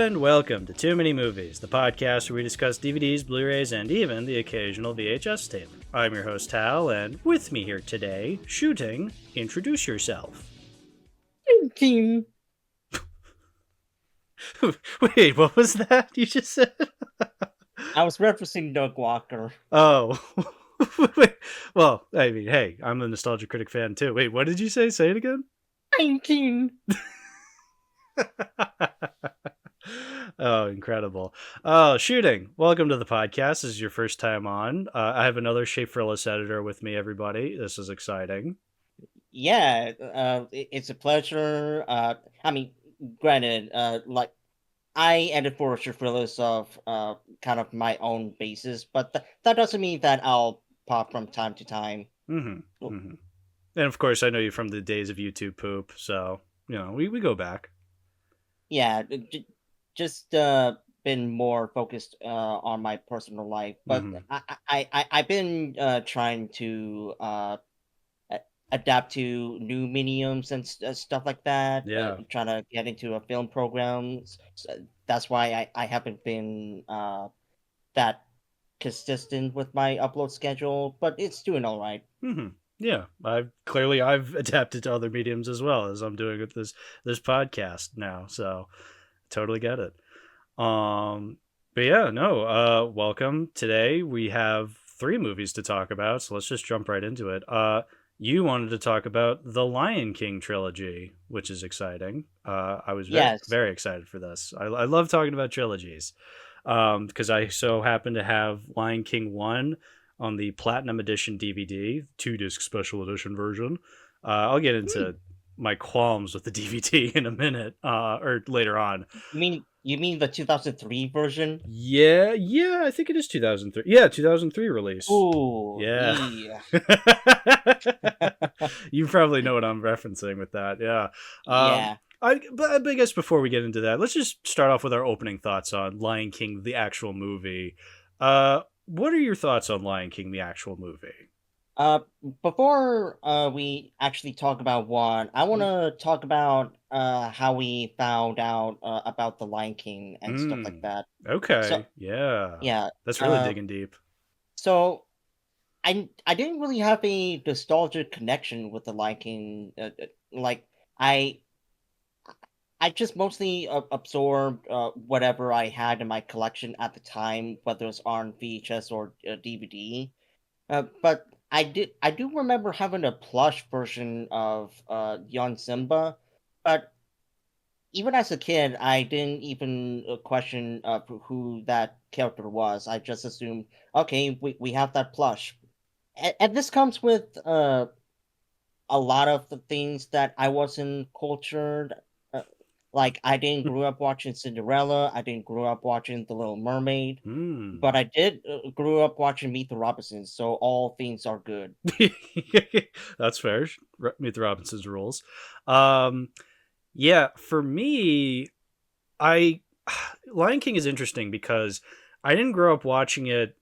and welcome to Too Many Movies, the podcast where we discuss DVDs, Blu-rays, and even the occasional VHS tape. I'm your host, Hal, and with me here today, shooting, introduce yourself. Team. Wait, what was that you just said? I was referencing Doug Walker. Oh. Wait, well, I mean, hey, I'm a Nostalgia Critic fan too. Wait, what did you say? Say it again? 19. Oh, incredible. Oh, shooting. Welcome to the podcast. This is your first time on. I have another Shapefrillis editor with me, everybody. This is exciting. Yeah, it's a pleasure. Granted, I edit for Shaprillis of kind of my own basis, but that doesn't mean that I'll pop from time to time. Mm-hmm. Mm-hmm. And of course, I know you from the days of YouTube poop, so, you know, we go back. Yeah, just been more focused on my personal life, but I've been trying to adapt to new mediums and stuff like that. Yeah. Trying to get into a film program. So that's why I haven't been that consistent with my upload schedule, but it's doing all right. Mm-hmm. Yeah, I've adapted to other mediums as well, as I'm doing with this podcast now, so totally get it. But yeah, no, welcome. Today we have 3 movies to talk about, so let's just jump right into it. You wanted to talk about the Lion King trilogy, which is exciting. I was very excited for this. I love talking about trilogies because I so happen to have Lion King 1 on the Platinum Edition DVD, 2-disc special edition version. I'll get into my qualms with the DVD in a minute, or later on. You mean the 2003 version? Yeah, I think it is 2003. Yeah, 2003 release. Ooh, yeah. You probably know what I'm referencing with that. Yeah. Yeah. But I guess before we get into that, let's just start off with our opening thoughts on Lion King, the actual movie. What are your thoughts on Lion King, the actual movie? Before we actually talk about one, I want to talk about how we found out about the Lion King and stuff like that. Okay. So yeah. That's really digging deep. So I didn't really have a nostalgic connection with the Lion King. Like I just mostly absorbed whatever I had in my collection at the time, whether it was on VHS or DVD. But I do remember having a plush version of young Simba, but even as a kid, I didn't even question who that character was. I just assumed, okay, we have that plush, and this comes with a lot of the things that I wasn't cultured. Like I didn't grow up watching Cinderella. I didn't grow up watching The Little Mermaid. But I did grew up watching Meet the Robinsons, so all things are good. That's fair. Meet the Robinsons rules. Yeah, for me, Lion King is interesting because I didn't grow up watching it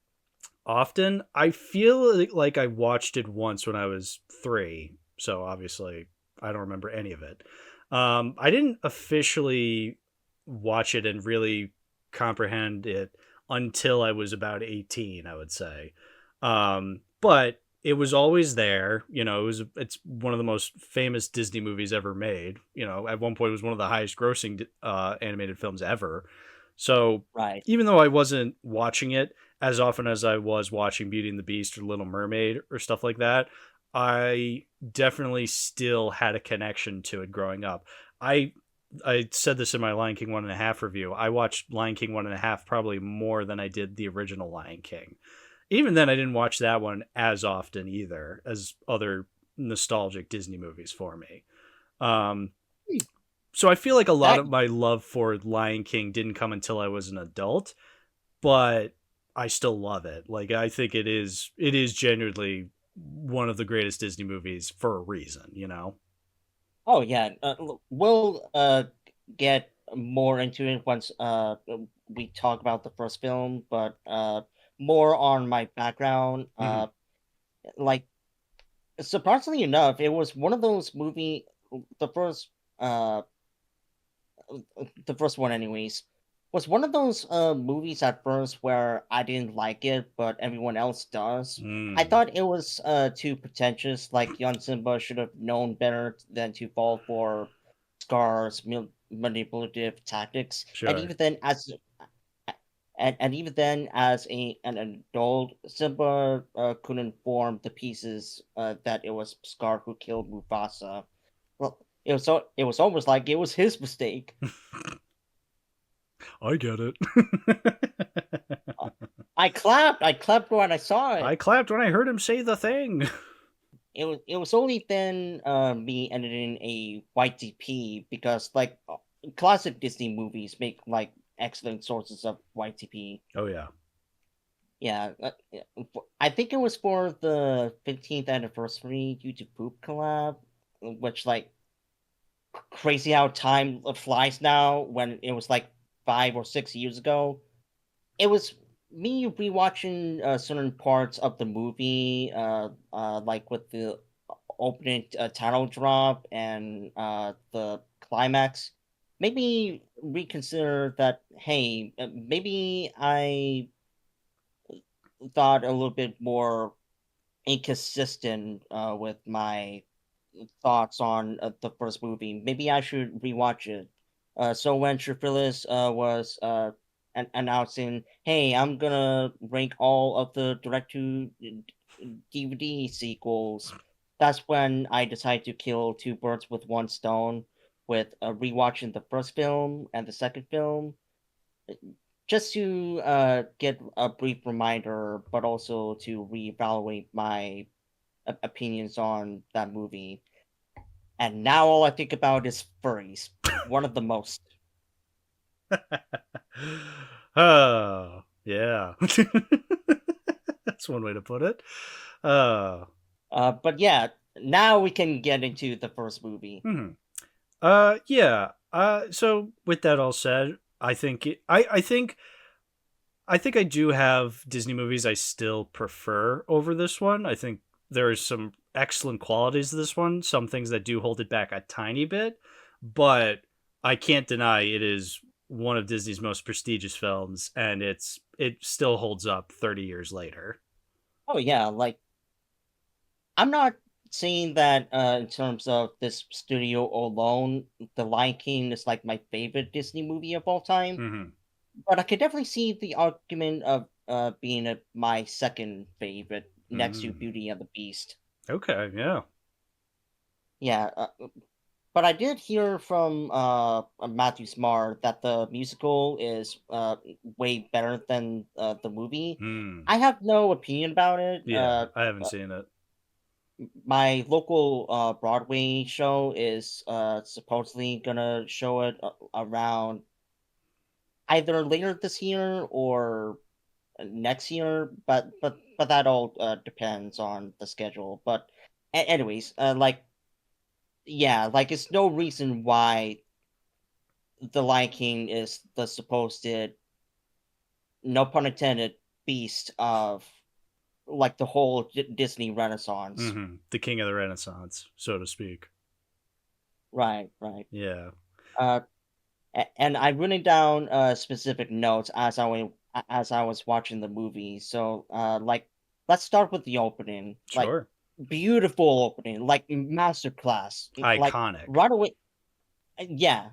often. I feel like I watched it once when I was 3, so obviously I don't remember any of it. I didn't officially watch it and really comprehend it until I was about 18, I would say. But it was always there. You know, it's one of the most famous Disney movies ever made. You know, at one point it was one of the highest grossing animated films ever. So Right. even though I wasn't watching it as often as I was watching Beauty and the Beast or Little Mermaid or stuff like that, I definitely still had a connection to it growing up. I said this in my Lion King 1.5 review. I watched Lion King 1.5 probably more than I did the original Lion King. Even then, I didn't watch that one as often either as other nostalgic Disney movies for me. So I feel like a lot of my love for Lion King didn't come until I was an adult, but I still love it. Like I think it is genuinely one of the greatest Disney movies for a reason, you know? Oh yeah. We'll get more into it once we talk about the first film, but more on my background. Like surprisingly enough, it was one of those the first uh the first one anyways was one of those movies at first where I didn't like it, but everyone else does. I Mm, thought it was too pretentious. Like young Simba should have known better than to fall for Scar's manipulative tactics. And sure. even then, as an adult, Simba couldn't form the pieces that it was Scar who killed Mufasa. Well, it was almost like it was his mistake. I get it. Uh, I clapped when I saw I it. clapped when I heard him say the thing. It was only then me editing a YTP because classic Disney movies make like excellent sources of YTP. Oh, yeah. Yeah, I think it was for the 15th anniversary YouTube Poop collab, which like crazy how time flies now when it was like 5 or 6 years ago. It was me rewatching certain parts of the movie, like with the opening title drop and the climax. Made me reconsider that. Hey, maybe I thought a little bit more inconsistent with my thoughts on the first movie. Maybe I should rewatch it. So when Triphyllis was announcing, "Hey, I'm gonna rank all of the direct to DVD sequels," that's when I decided to kill two birds with one stone with rewatching the first film and the second film, just to get a brief reminder, but also to reevaluate my opinions on that movie. And now all I think about is furries. One of the most. Oh, yeah. That's one way to put it. Uh, But yeah, now we can get into the first movie. hmm. Yeah. So with that all said, I think I think I do have Disney movies I still prefer over this one. I think there are some excellent qualities of this one, some things that do hold it back a tiny bit, but I can't deny it is one of Disney's most prestigious films, and it still holds up 30 years later. Oh yeah, like I'm not saying that in terms of this studio alone, The Lion King is like my favorite Disney movie of all time, Hmm. but I could definitely see the argument of being my second favorite next to Mm. Beauty and the Beast. Okay, yeah. Yeah, but I did hear from Matthew Smart that the musical is way better than the movie. Mm. I have no opinion about it. Yeah, I haven't seen it. My local Broadway show is supposedly gonna show it around either later this year or next year, but that all depends on the schedule. But anyways, like yeah, like it's no reason why the Lion King is the supposed, no pun intended, beast of like the whole Disney Renaissance. The king of the Renaissance, so to speak. Right, right. Yeah. Uh, and I written down specific notes as I was watching the movie. So, like, let's start with the opening. Like, Sure. beautiful opening, like masterclass. Like Iconic. right away, yeah,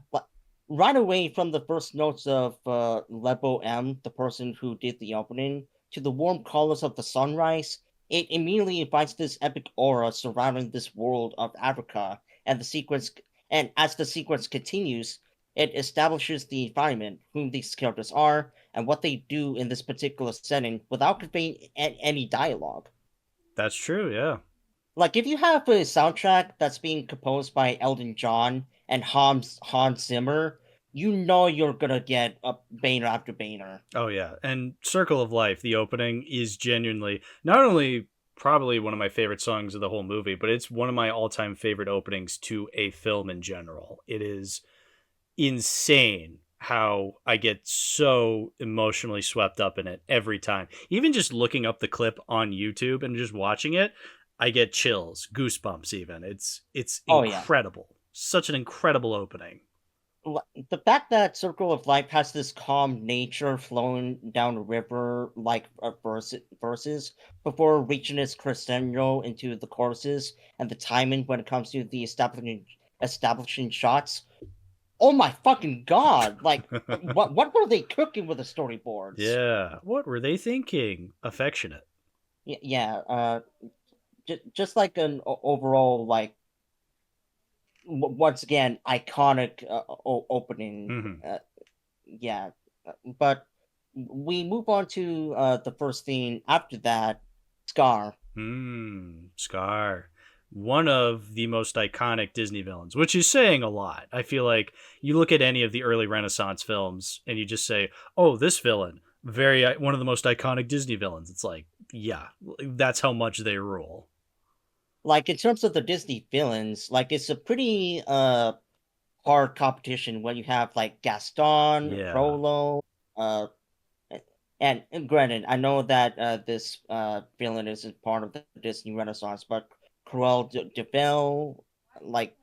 right away from the first notes of Lebo M, the person who did the opening, to the warm colors of the sunrise, it immediately invites this epic aura surrounding this world of Africa, and the sequence, and as the sequence continues, it establishes the environment, whom these characters are, and what they do in this particular setting without conveying any dialogue. That's true, yeah. Like if you have a soundtrack that's being composed by Elton John and Hans Zimmer, you know you're gonna get a banger after banger. Oh yeah, and Circle of Life, the opening is genuinely not only probably one of my favorite songs of the whole movie, but it's one of my all-time favorite openings to a film in general. It is insane how I get so emotionally swept up in it every time. Even just looking up the clip on YouTube and just watching it, I get chills, goosebumps even. It's Oh yeah. incredible. Such an incredible opening. The fact that Circle of Life has this calm nature flowing down a river like verses before reaching its crescendo into the choruses, and the timing when it comes to the establishing shots. Oh my fucking god! Like, what were they cooking with the storyboards? Yeah. What were they thinking? Affectionate. Yeah. Just like an overall, like, once again, iconic opening. Mm-hmm. Yeah, but we move on to the first theme after that, Scar. Scar. One of the most iconic Disney villains, which is saying a lot. I feel like you look at any of the early Renaissance films and you just say, oh, this villain, one of the most iconic Disney villains. It's like, yeah, that's how much they rule. Like, in terms of the Disney villains, like, it's a pretty hard competition when you have like Gaston, Yeah. Frollo, and granted, I know that this villain isn't part of the Disney Renaissance, but Cruella de Vil, like,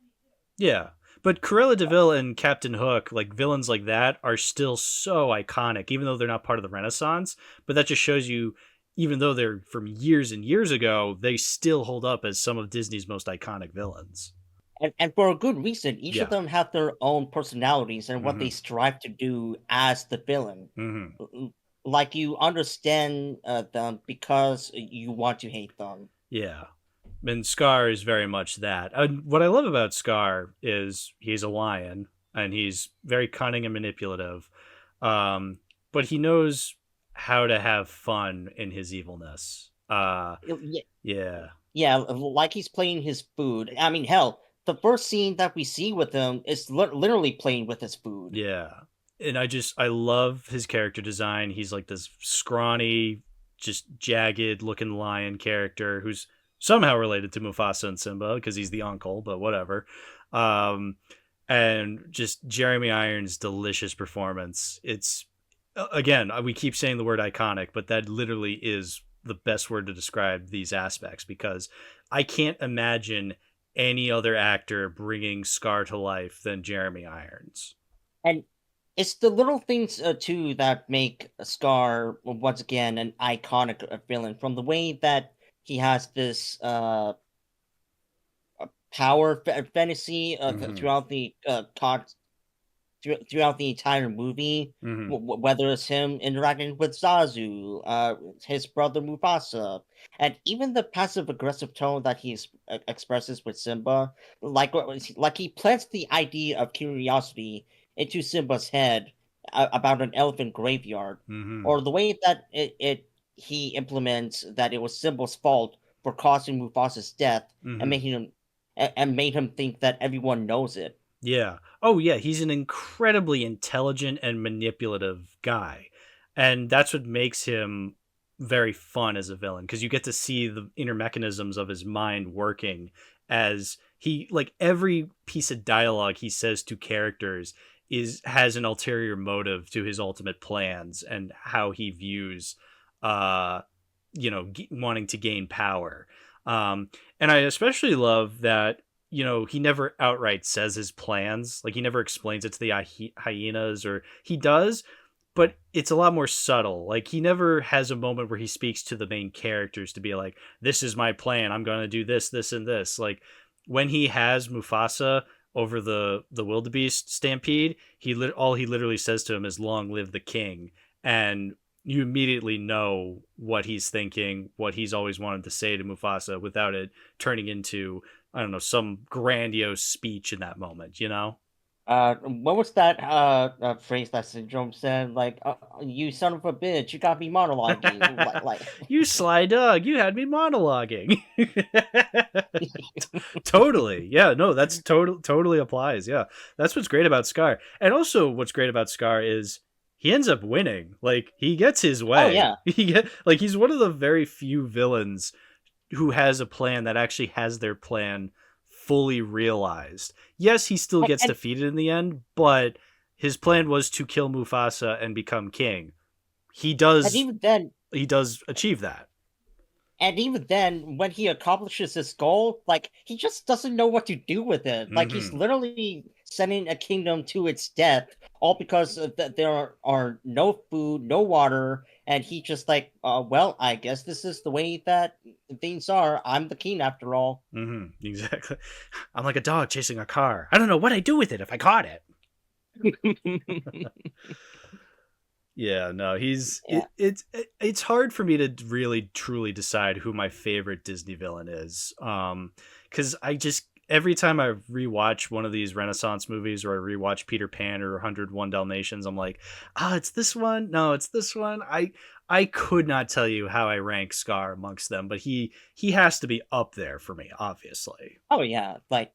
Yeah. But Cruella de Vil and Captain Hook, like villains like that, are still so iconic, even though they're not part of the Renaissance. But that just shows you, even though they're from years and years ago, they still hold up as some of Disney's most iconic villains. and for a good reason. Each of Yeah. them have their own personalities and what Mm-hmm. they strive to do as the villain. Mm-hmm. Like, you understand them because you want to hate them. Yeah. And Scar is very much that. What I love about Scar is he's a lion and he's very cunning and manipulative. But he knows how to have fun in his evilness. Yeah, Yeah. yeah, like he's playing his food. I mean, hell, the first scene that we see with him is literally playing with his food. Yeah. And I love his character design. He's like this scrawny, just jagged looking lion character who's somehow related to Mufasa and Simba because he's the uncle, but whatever. And just Jeremy Irons' delicious performance. It's, again, we keep saying the word iconic, but that literally is the best word to describe these aspects because I can't imagine any other actor bringing Scar to life than Jeremy Irons. And it's the little things too that make Scar once again an iconic villain. From the way that he has this power fantasy Mm-hmm. throughout the throughout the entire movie, Mm-hmm. whether it's him interacting with Zazu, his brother Mufasa, and even the passive aggressive tone that he expresses with Simba, like he plants the idea of curiosity into Simba's head about an elephant graveyard, Mm-hmm. or the way that he implements that it was Simba's fault for causing Mufasa's death and Mm-hmm. making him and made him think that everyone knows it. Yeah. Oh, yeah. He's an incredibly intelligent and manipulative guy. And that's what makes him very fun as a villain because you get to see the inner mechanisms of his mind working as he, like, every piece of dialogue he says to characters has an ulterior motive to his ultimate plans and how he views, uh, wanting to gain power. And I especially love that he never outright says his plans. Like, he never explains it to the hyenas, or he does, but it's a lot more subtle. Like, he never has a moment where he speaks to the main characters to be like, this is my plan. I'm going to do this, this, and this. Like, when he has Mufasa over the wildebeest stampede, all he literally says to him is, long live the king. And you immediately know what he's thinking, what he's always wanted to say to Mufasa without it turning into, I don't know, some grandiose speech in that moment, What was that phrase that Syndrome said? Like, "You son of a bitch, you got me monologuing." like, You sly dog, you had me monologuing. Totally. Yeah, no, that's totally applies. Yeah. That's what's great about Scar. And also what's great about Scar is he ends up winning. Like, he gets his oh way. yeah, He's one of the very few villains who has a plan that actually has their plan fully realized. Yes, he still gets and defeated in the end, but his plan was to kill Mufasa and become king. He does even then, he does achieve that. And even then, when he accomplishes his goal, like, he just doesn't know what to do with it. Like, he's Mm-hmm. literally sending a kingdom to its death, all because of there are no food, no water, and he just like, well, I guess this is the way that things are. I'm the king after all. Mm-hmm. Exactly. I'm like a dog chasing a car. I don't know what I'd do with it if I caught it. Yeah, no, Yeah. it's hard for me to really truly decide who my favorite Disney villain is. Cuz I just every time I rewatch one of these Renaissance movies, or I rewatch Peter Pan or 101 Dalmatians, I'm like, "Ah, it's this one. No, it's this one." I could not tell you how I rank Scar amongst them, but he has to be up there for me, obviously. Oh yeah. Like,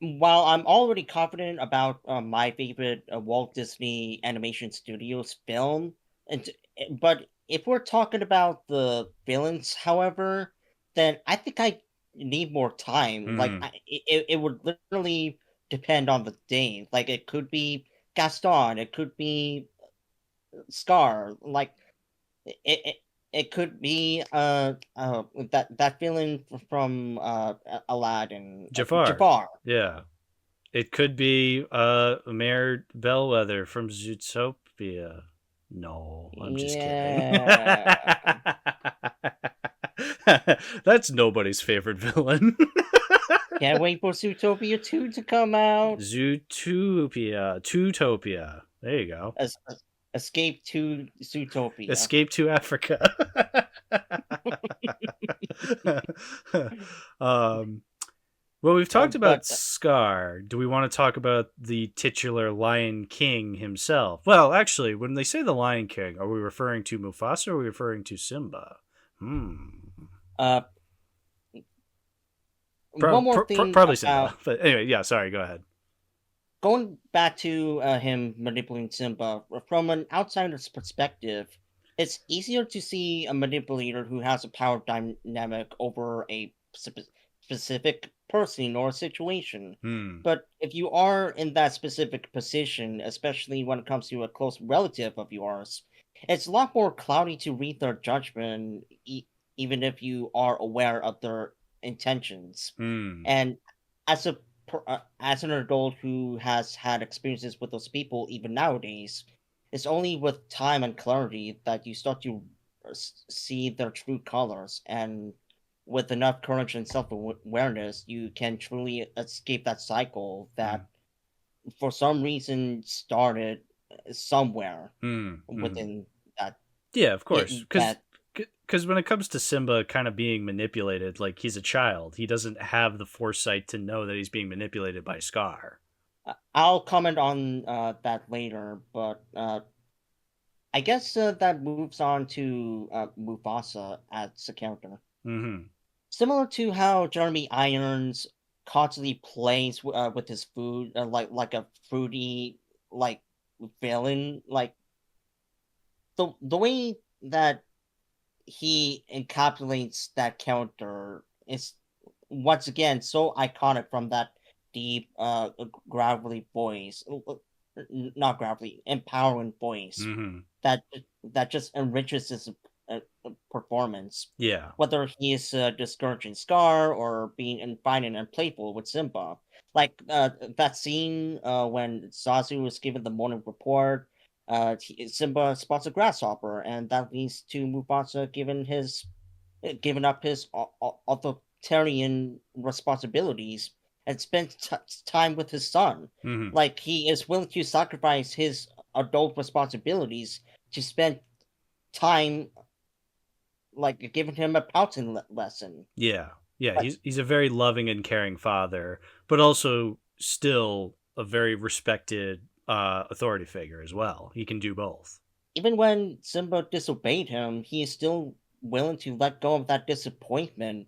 while I'm already confident about my favorite Walt Disney Animation Studios film, and but if we're talking about the villains, however, then I think I need more time. Like, Mhm. it would literally depend on the day. Like, it could be Gaston, it could be Scar, like it it could be that villain from Aladdin, Jafar. Jafar. Yeah. It could be Mayor Bellwether from Zootopia. No, I'm just kidding. Yeah. That's nobody's favorite villain. Can't wait for Zootopia 2 to come out. Zootopia. Zootopia. There you go. Es- Escape to Zootopia. Escape to Africa. um, well, we've talked about But Scar. Do we want to talk about the titular Lion King himself? Well, actually, when they say the Lion King, are we referring to Mufasa or are we referring to Simba? Hmm. uh, one more thing Probably Simba. about But anyway, yeah, sorry, go ahead. going back to him manipulating Simba from an outsider's perspective. It's easier to see a manipulator who has a power dynamic over a specific person or situation. Hmm. But if you are in that specific position, especially when it comes to a close relative of yours, it's a lot more cloudy to read their judgment, even if you are aware of their intentions. Hmm. And as as an adult who has had experiences with those people, even nowadays, it's only with time and clarity that you start to see their true colors. And with enough courage and self awareness, you can truly escape that cycle Hmm. that, for some reason, started somewhere Hmm. Hmm. within that. Yeah, of course. That Because when it comes to Simba kind of being manipulated, like he's a child, he doesn't have the foresight to know that he's being manipulated by Scar. I'll comment on that later, but I guess that moves on to Mufasa as a character. Mm-hmm. Similar to how Jeremy Irons constantly plays with his food, like a fruity like villain, like the way that he encapsulates that character is once again so iconic from that deep, gravelly voice, not gravelly, empowering voice Mm-hmm. that that just enriches his performance. Yeah. Whether he is discouraging Scar or being inviting and playful with Simba, like that scene when Zazu was given the morning report. Simba spots a grasshopper, and that leads to Mufasa giving up his authoritarian responsibilities and spends time with his son. Mm-hmm. Like, he is willing to sacrifice his adult responsibilities to spend time, like, giving him a pouting lesson. Yeah. Yeah. But He's a very loving and caring father, but also still a very respected authority figure as well. He can do both. even when Simba disobeyed him, he is still willing to let go of that disappointment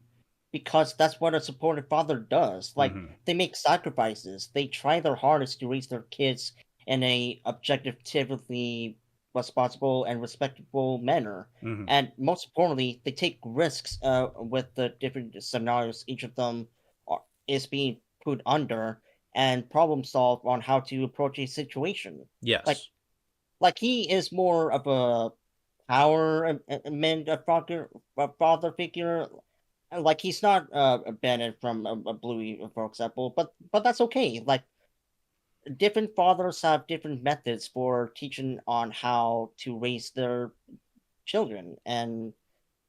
because that's what a supportive father does. Like, Mm-hmm. they make sacrifices, they try their hardest to raise their kids in a objectively responsible and respectable manner. Mm-hmm. And most importantly, they take risks with the different scenarios each of them is being put under, and problem solve on how to approach a situation. Like Yes. like he is more of a empowerment father figure. Like he's not Bennett from Bluey, for example, but that's okay. Like different fathers have different methods for teaching on how to raise their children, and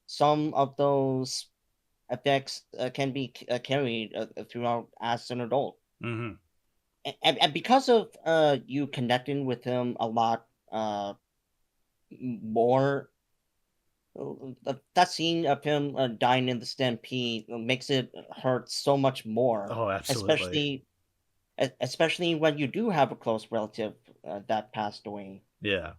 some of those effects can be carried throughout as an adult. Mm-hmm. And because of you connecting with him a lot more, that scene of him dying in the stampede makes it hurt so much more, Oh, absolutely. especially when you do have a close relative that passed away. Yeah.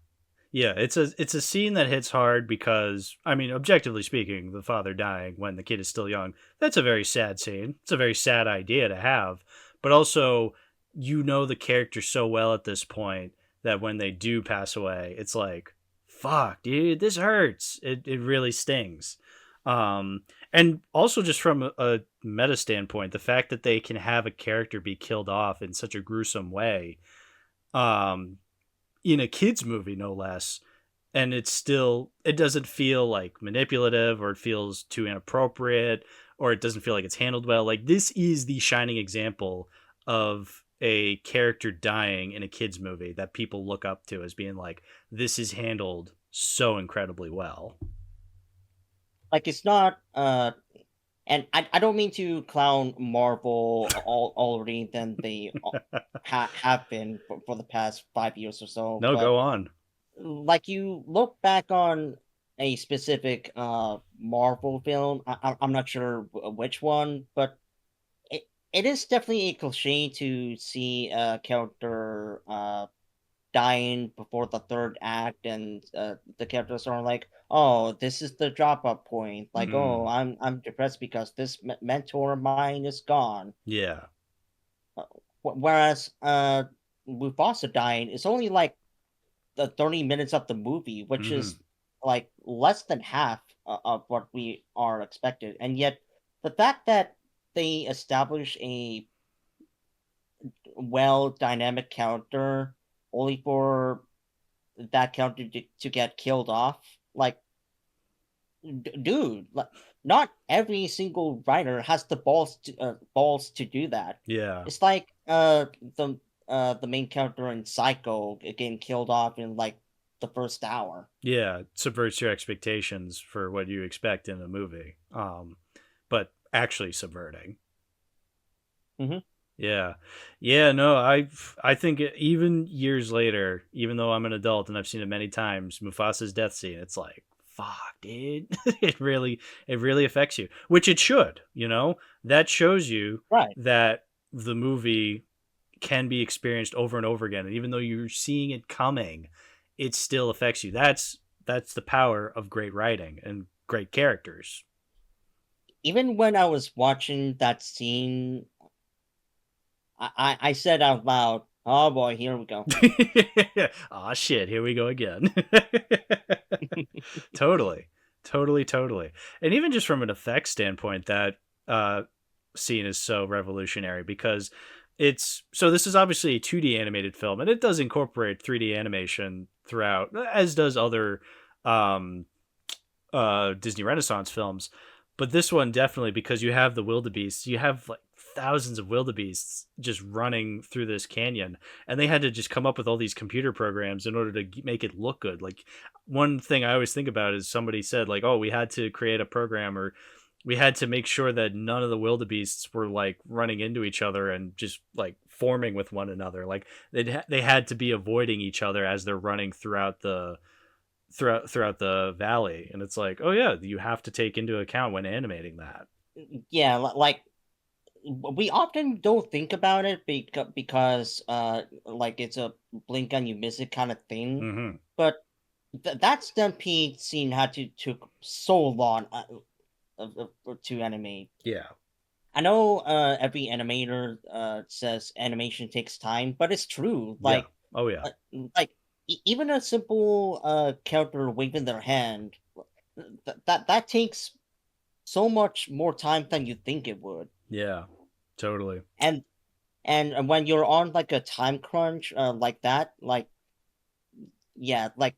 Yeah, it's a scene that hits hard because, I mean, objectively speaking, the father dying when the kid is still young, that's a very sad scene. It's a very sad idea to have, but also you know the character so well at this point that when they do pass away, it's like, fuck, dude, this hurts. It really stings. And also just from a meta standpoint, the fact that they can have a character be killed off in such a gruesome way, um, in a kids movie no less, and it doesn't feel like manipulative, or it feels too inappropriate, or it doesn't feel like it's handled well. Like, this is the shining example of a character dying in a kids movie that people look up to as being like, this is handled so incredibly well. Like it's not and I don't mean to clown Marvel already than they have been for the past 5 years or so, No, but go on. like you look back on a specific Marvel film, I'm not sure which one, but it is definitely a cliche to see a character dying before the third act, and the characters are like, "Oh, this is the drop up point." Like, "Oh, Mm, I'm depressed because this mentor of mine is gone." yeah. Whereas Mufasa dying is only like the 30 minutes of the movie, which Hmm. is like less than half of what we are expected. And yet, the fact that they establish a well dynamic character only for that character to get killed off, like, dude, like, not every single writer has the balls to do that. Yeah. It's like the main character in Psycho getting killed off in like the first hour. Yeah, it subverts your expectations for what you expect in a movie, but actually subverting. Hmm. Yeah, yeah. No, I think even years later, even though I'm an adult and I've seen it many times, Mufasa's death scene, it's like, fuck, dude. It really affects you, which it should. That shows you Right. that the movie can be experienced over and over again, and even though you're seeing it coming, it still affects you. That's the power of great writing and great characters. Even when I was watching that scene, I said out loud, "Oh boy, here we go." Aw, shit, here we go again. Totally, totally, totally. And even just from an effects standpoint, that uh, scene is so revolutionary because this is obviously a 2D animated film, and it does incorporate 3D animation throughout, as does other um, Disney Renaissance films. But this one definitely, because you have the wildebeests, you have like thousands of wildebeests just running through this canyon, and they had to just come up with all these computer programs in order to make it look good. Like, one thing I always think about is somebody said like, "Oh, we had to create a program, or we had to make sure that none of the wildebeests were like running into each other and just like forming with one another. Like, they had to be avoiding each other as they're running throughout the valley." And it's like, oh yeah, you have to take into account when animating that. Yeah, like we often don't think about it because like it's a blink and you miss it kind of thing, Hmm. but that stampede scene had to took so long to animate. Yeah. I know every animator says animation takes time, but it's true. Yeah. Oh yeah. Uh, like even a simple character waving their hand, that takes so much more time than you think it would. Yeah. Totally. And when you're on like a time crunch like that, like, yeah, like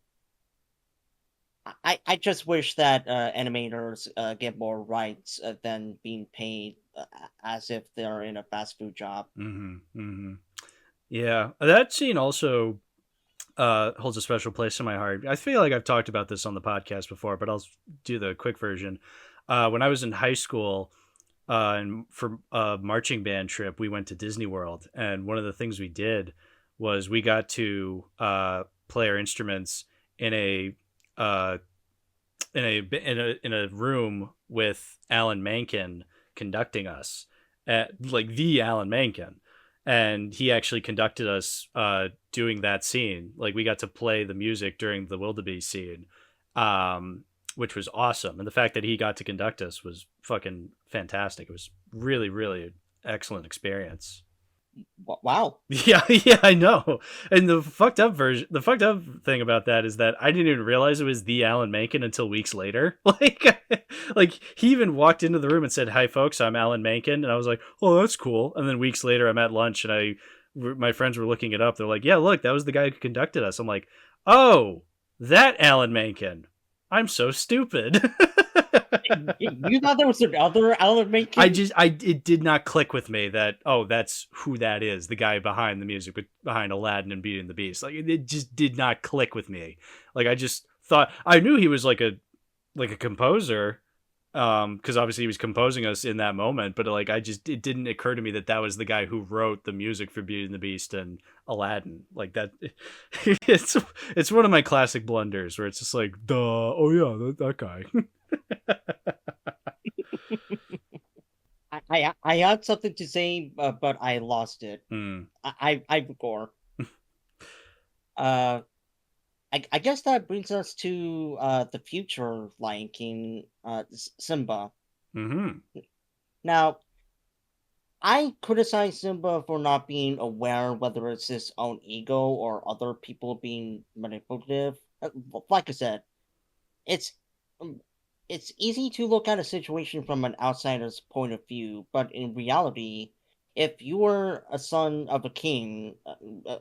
I just wish that animators get more rights than being paid as if they're in a fast food job. Yeah, that scene also holds a special place in my heart. I feel like I've talked about this on the podcast before, but I'll do the quick version. When I was in high school, and for a marching band trip, we went to Disney World, and one of the things we did was we got to play our instruments in a uh, in a room with Alan Menken conducting us, at, like the Alan Menken, and he actually conducted us doing that scene. Like we got to play the music during the wildebeest scene, which was awesome. And the fact that he got to conduct us was fucking fantastic. It was really an excellent experience. Wow. Yeah, yeah, I know. And the fucked up thing about that is that I didn't even realize it was the Alan Menken until weeks later. Like he even walked into the room and said, "Hi, folks, I'm Alan Menken," and I was like, "Oh, that's cool." And then weeks later, I'm at lunch and my friends were looking it up. They're like, "Yeah, look, that was the guy who conducted us." I'm like, "Oh, that Alan Menken. I'm so stupid." You thought there was another Alan Menken? It did not click with me that, oh, that's who that is, the guy behind the music, behind Aladdin and Beauty and the Beast. Like it just did not click with me. Like I just thought I knew he was like a composer, because obviously he was composing us in that moment. But like it didn't occur to me that that was the guy who wrote the music for Beauty and the Beast and Aladdin. Like that, it's one of my classic blunders where it's just like, duh, oh yeah, that guy. I had something to say, but I lost it. I gore. Uh, I guess that brings us to the future Lion King, Simba. Now, I criticize Simba for not being aware whether it's his own ego or other people being manipulative. Like I said, it's um, it's easy to look at a situation from an outsider's point of view, but in reality, if you were a son of a king,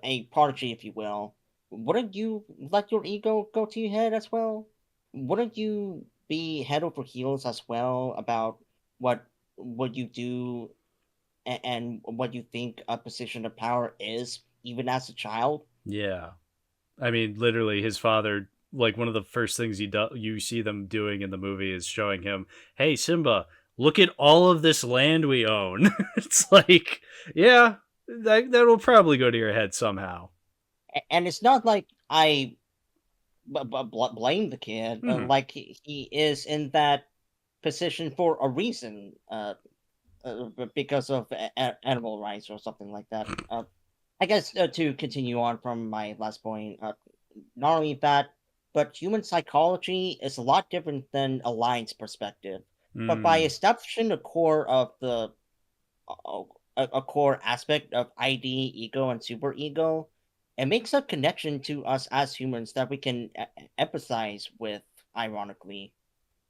a prodigy, if you will, wouldn't you let your ego go to your head as well? Wouldn't you be head over heels as well about what you do and what you think a position of power is, even as a child? Yeah. I mean, literally, his father. Like one of the first things you see them doing in the movie is showing him, "Hey, Simba, look at all of this land we own." It's like, yeah, that'll probably go to your head somehow. And it's not like I blame the kid. Like he is in that position for a reason, because of animal rights or something like that. I guess to continue on from my last point, not only that, but human psychology is a lot different than a lion's perspective. But by establishing uh, a core aspect of ID, ego, and superego, it makes a connection to us as humans that we can empathize with. Ironically,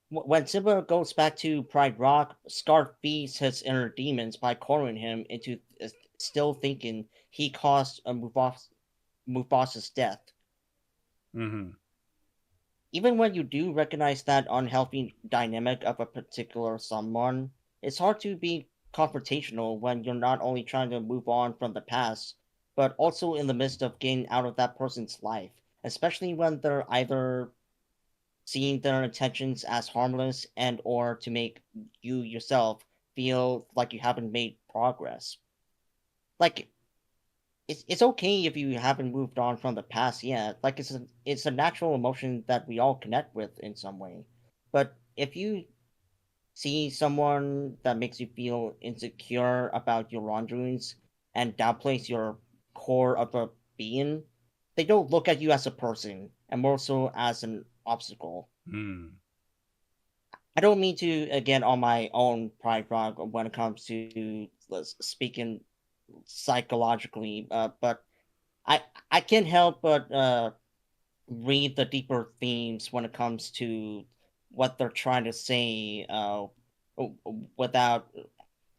when Simba goes back to Pride Rock, Scar feeds his inner demons by cornering him into still thinking he caused Mufasa's death. Even when you do recognize that unhealthy dynamic of a particular someone, it's hard to be confrontational when you're not only trying to move on from the past, but also in the midst of getting out of that person's life, especially when they're either seeing their intentions as harmless and or to make you yourself feel like you haven't made progress. Like it's okay if you haven't moved on from the past yet. Like it's a natural emotion that we all connect with in some way. But if you see someone that makes you feel insecure about your wrongdoings and downplays your core of a being, they don't look at you as a person and more so as an obstacle. I don't mean to get on my own pride rock when it comes to speaking psychologically, but I can't help but read the deeper themes when it comes to what they're trying to say, without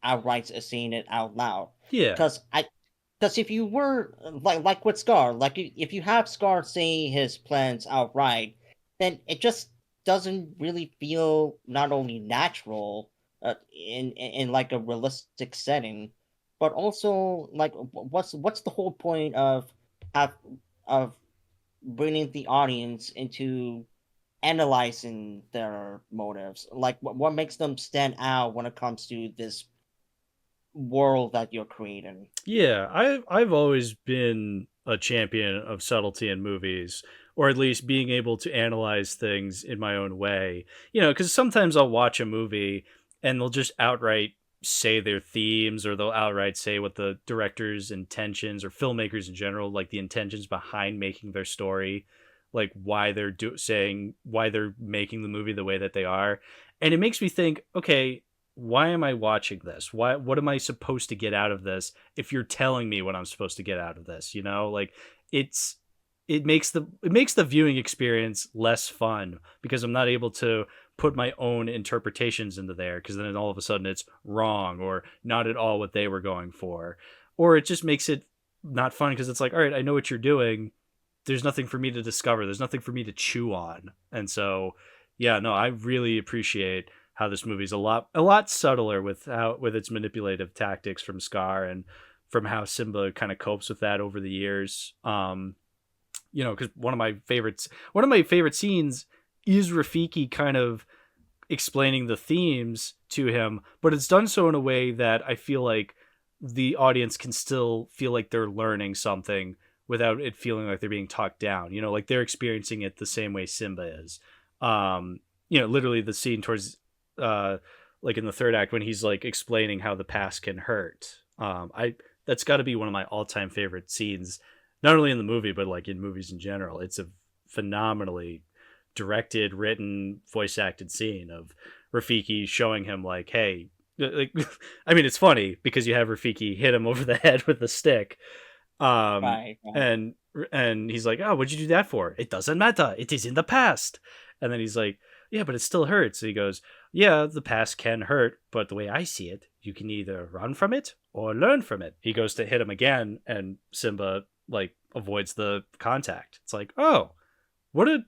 outright saying it out loud. Yeah. Because if you were like with Scar, like if you have Scar say his plans outright, then it just doesn't really feel not only natural in like a realistic setting, but also like what's the whole point of have of bringing the audience into analyzing their motives? Like what makes them stand out when it comes to this world that you're creating? Yeah, I've always been a champion of subtlety in movies, or at least being able to analyze things in my own way. You know, because sometimes I'll watch a movie and they'll just outright say their themes, or they'll outright say what the director's intentions, or filmmakers in general, like the intentions behind making their story, like why they're saying why they're making the movie the way that they are, and it makes me think, okay, why am I watching this? What am I supposed to get out of this if you're telling me what I'm supposed to get out of this, you know? Like it's it makes the viewing experience less fun because I'm not able to put my own interpretations into there, because then all of a sudden it's wrong or not at all what they were going for. Or it just makes it not fun because it's like, all right, I know what you're doing. There's nothing for me to discover. There's nothing for me to chew on. And so, yeah, no, I really appreciate how this movie's a lot subtler with its manipulative tactics from Scar, and from how Simba kind of copes with that over the years. You know, because one of my favorite scenes is Rafiki kind of explaining the themes to him, but it's done so in a way that I feel like the audience can still feel like they're learning something without it feeling like they're being talked down. You know, like they're experiencing it the same way Simba is. You know, literally the scene towards uh like in the third act when he's like explaining how the past can hurt. I That's got to be one of my all-time favorite scenes, not only in the movie but like in movies in general. It's a phenomenally directed, written, voice acted scene of Rafiki showing him like, hey, like, I mean, it's funny because you have Rafiki hit him over the head with a stick, Right, right. and he's like, oh, what'd you do that for? It doesn't matter, it is in the past. And then he's like, yeah, but it still hurts. So he goes, yeah, the past can hurt, but the way I see it, you can either run from it or learn from it. He goes to hit him again, and Simba like avoids the contact. It's like, oh, what a,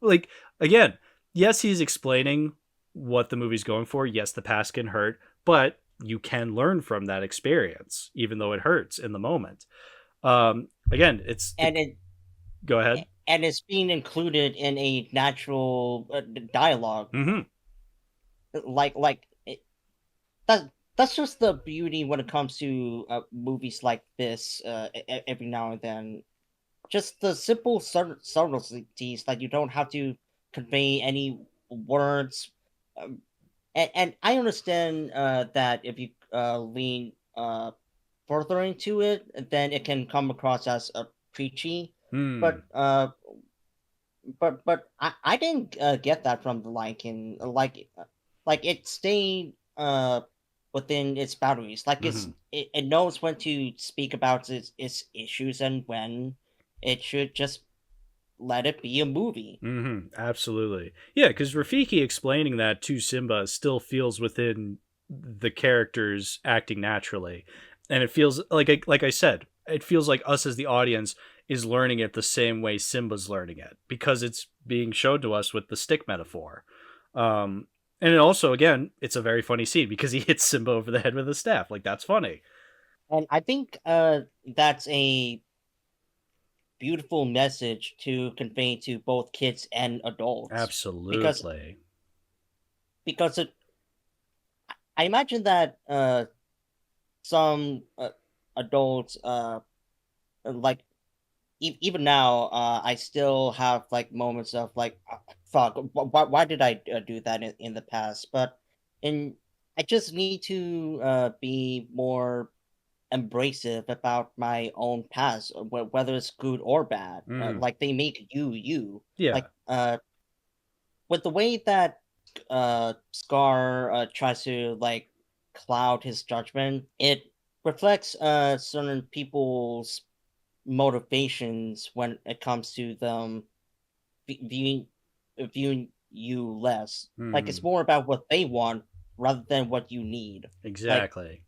like, again, yes, he's explaining what the movie's going for. Yes, the past can hurt, but you can learn from that experience even though it hurts in the moment. Again, And it go ahead. and it's being included in a natural dialogue. Mm-hmm. Like that that's just the beauty when it comes to movies like this. Every now and then, just the simple subtleties that you don't have to convey any words. And I understand that if you lean further into it, then it can come across as preachy. Hmm. But I didn't get that from the Lion, like it stayed within its boundaries. Like Mm-hmm. it knows when to speak about its issues and when it should just let it be a movie. Mm-hmm. Absolutely. Yeah, because Rafiki explaining that to Simba still feels within the characters acting naturally. And it feels like I said, it feels like us as the audience is learning it the same way Simba's learning it, because it's being showed to us with the stick metaphor. And it also, again, it's a very funny scene because he hits Simba over the head with a staff. Like, that's funny. And I think that's a beautiful message to convey to both kids and adults, because Absolutely. it, I imagine that some adults like even now I still have like moments of like fuck, why did I do that in the past? But in I just need to be more embracive about my own past, whether it's good or bad. Mm. Like they make you Yeah, like with the way that Scar tries to like cloud his judgment. It reflects certain people's motivations when it comes to them viewing you less. Like it's mm, more about what they want rather than what you need. Like exactly.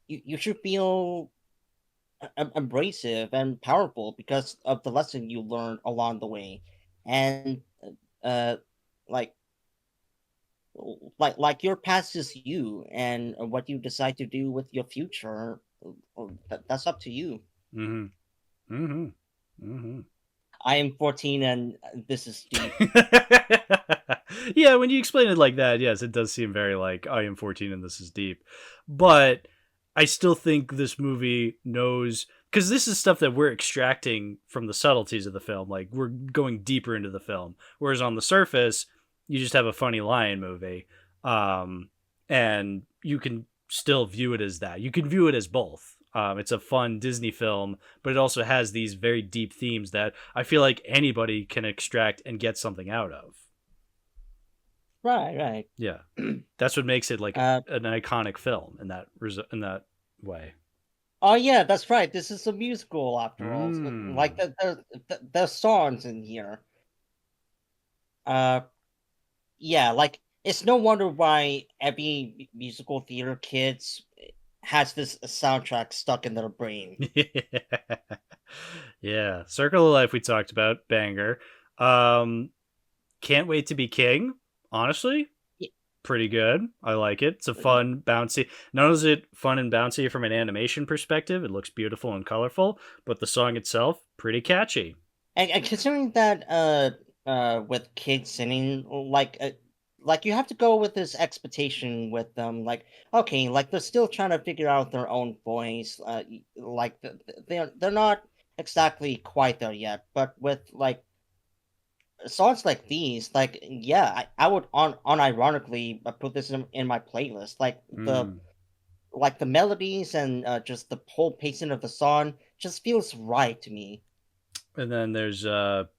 you should feel abrasive and powerful because of the lesson you learned along the way. And uh, like like your past is you, and what you decide to do with your future, that's up to you. Mm-hmm. Mm-hmm. Mm-hmm. I am 14, and this is deep. Yeah, when you explain it like that, yes, it does seem very like I am 14 and this is deep. But I still think this movie knows, because this is stuff that we're extracting from the subtleties of the film. Like, we're going deeper into the film. Whereas on the surface, you just have a funny lion movie. And you can still view it as that. You can view it as both. It's a fun Disney film, but it also has these very deep themes that I feel like anybody can extract and get something out of. Right. Yeah, that's what makes it like Uh, an iconic film in that way. oh yeah, that's right. This is a musical after all. Like Mm. the songs in here. Uh, yeah, like it's no wonder why every musical theater kids has this soundtrack stuck in their brain. Yeah, Circle of Life we talked about, banger. Um, Can't Wait to Be King. Honestly, Y- pretty good. I like it. It's a fun, bouncy. Not only is it fun and bouncy from an animation perspective, it looks beautiful and colorful, but the song itself, pretty catchy. And considering that with kids singing, like you have to go with this expectation with them, like okay, like they're still trying to figure out their own voice, like they're not exactly quite there yet, but with like songs like these, like yeah, I would unironically put this in my playlist, Mm. like the melodies and just the whole pacing of the song just feels right to me. And then there's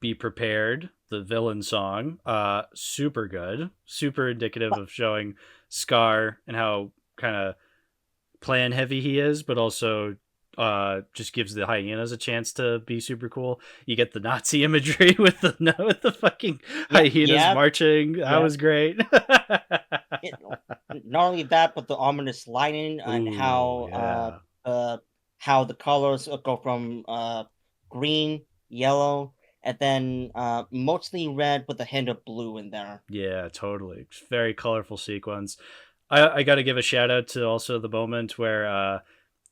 Be Prepared, the villain song. Super good. Super indicative of showing Scar and how kind of plan heavy he is, but also just gives the hyenas a chance to be super cool. You get the Nazi imagery with the fucking Yeah, hyenas marching. That yeah. was great. It, not only that, but the ominous lighting and Ooh, yeah. how the colors go from green, yellow, and then mostly red with a hint of blue in there. Yeah, totally. Very colorful sequence. I got to give a shout out to also the moment where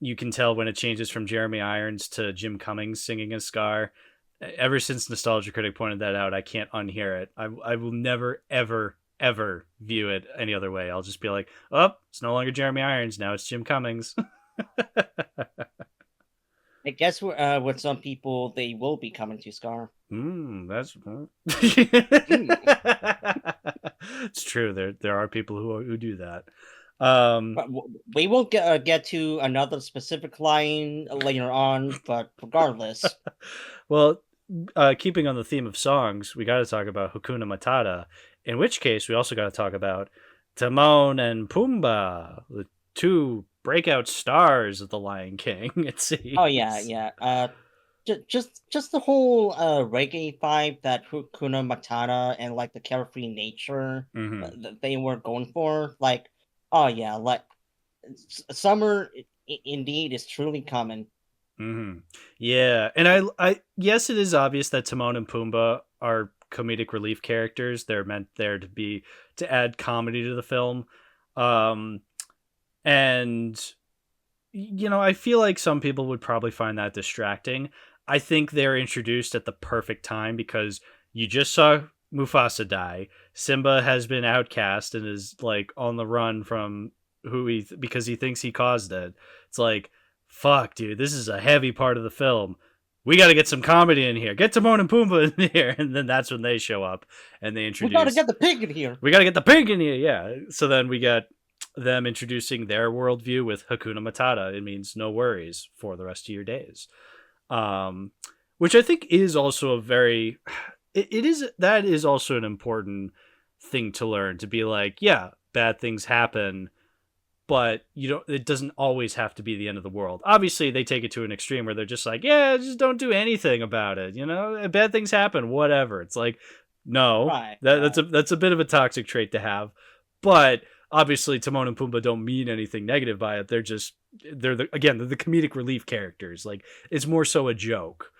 you can tell when it changes from Jeremy Irons to Jim Cummings singing as Scar. Ever since Nostalgia Critic pointed that out, I can't unhear it. I will never, ever, ever view it any other way. I'll just be like, oh, it's no longer Jeremy Irons. Now it's Jim Cummings. I guess with some people, they will be coming to Scar. That's Hmm. it's true. There are people who do that. But we will get to another specific line later on, but regardless. Well, keeping on the theme of songs, we got to talk about Hakuna Matata. In which case, we also got to talk about Timon and Pumbaa, the two breakout stars of the Lion King. It Oh yeah, seems. yeah. Just the whole reggae vibe that Kuna Matata and like the carefree nature Hmm. that they were going for. Like, oh yeah, like summer indeed is truly coming. Hmm. Yeah, and yes, it is obvious that Timon and Pumbaa are comedic relief characters. They're meant there to add comedy to the film. Um, and I feel like some people would probably find that distracting. I think they're introduced at the perfect time because you just saw Mufasa die. Simba has been outcast and is like on the run from because he thinks he caused it. It's like, fuck, dude, this is a heavy part of the film. We got to get some comedy in here. Get Timon and Pumbaa in here, and then that's when they show up and they We gotta introduce. get the pig in here. We got to get the pig in here, yeah. So then we get them introducing their worldview with Hakuna Matata. It means no worries for the rest of your days. Um, which I think is also a very, it is, that is also an important thing to learn, to be like, yeah, bad things happen, but it doesn't always have to be the end of the world. Obviously they take it to an extreme where they're just like, yeah, just don't do anything about it. Bad things happen, whatever. It's like, no, Right, that's right. a bit of a toxic trait to have, but obviously Timon and Pumbaa don't mean anything negative by it. They're the comedic relief characters. Like, it's more so a joke.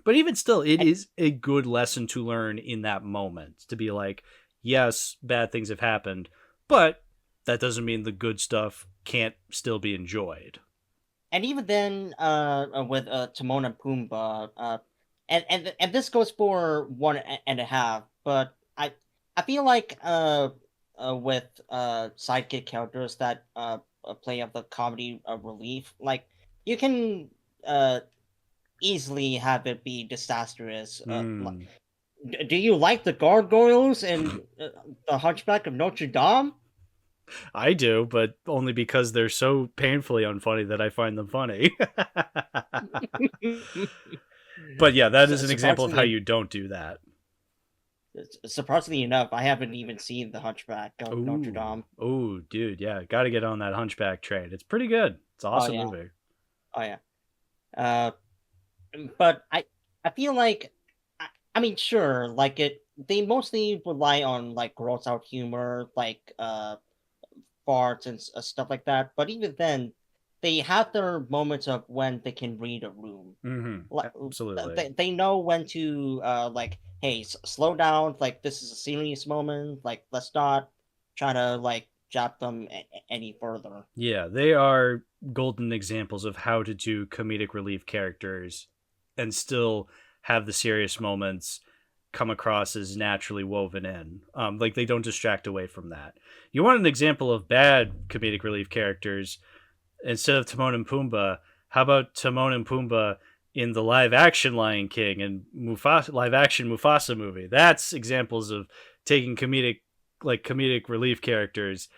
But even still, it And, is a good lesson to learn in that moment, to be like, yes, bad things have happened, but that doesn't mean the good stuff can't still be enjoyed. and even then, with Timon and Pumbaa, and this goes for one and a half, but I feel like with sidekick characters that play up the comedy relief, like you can easily have it be disastrous. Hmm. Do you like the gargoyles and the Hunchback of Notre Dame? I do, but only because they're so painfully unfunny that I find them funny. But yeah, that is an example of how Surprisingly, you don't do that. surprisingly enough, I haven't even seen the Hunchback of Notre Ooh, Dame. ooh, dude, yeah, got to get on that Hunchback train. It's pretty good. It's an Oh awesome yeah, movie. oh yeah. Uh, but I feel like I mean sure, like it they mostly rely on like gross out humor, like farts and stuff like that. But even then, they have their moments of when they can read a room. Mm-hmm. Like Absolutely. they know when to like, hey, slow down. Like this is a serious moment. Like let's not try to like jab them any further. Yeah, they are golden examples of how to do comedic relief characters and still have the serious moments come across as naturally woven in. Like they don't distract away from that. You want an example of bad comedic relief characters instead of Timon and Pumbaa? How about Timon and Pumbaa in the live action Lion King and Mufasa live action Mufasa movie? That's examples of taking comedic relief characters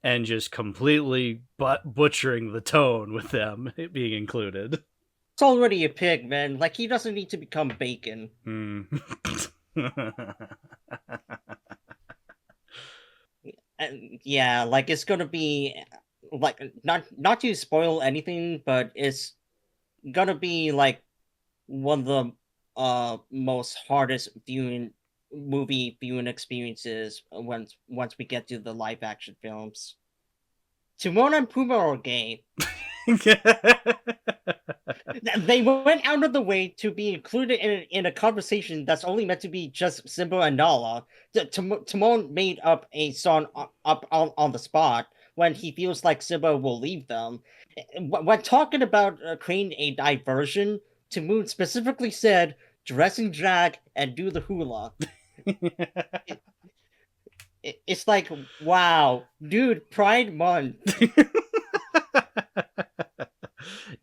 and just completely butchering the tone with them being included. It's already a pig, man. Like he doesn't need to become bacon. Hmm. And yeah, like it's gonna be like not to spoil anything, but it's gonna be like one of the most hardest movie viewing experiences once we get to the live action films. Timon and Pumbaa are gay. They went out of the way to be included in a conversation that's only meant to be just Simba and Nala. Timon made up a song up on the spot when he feels like Simba will leave them. When talking about creating a diversion, Timon specifically said, dressing drag and do the hula. It, it's like, wow, dude, Pride Month.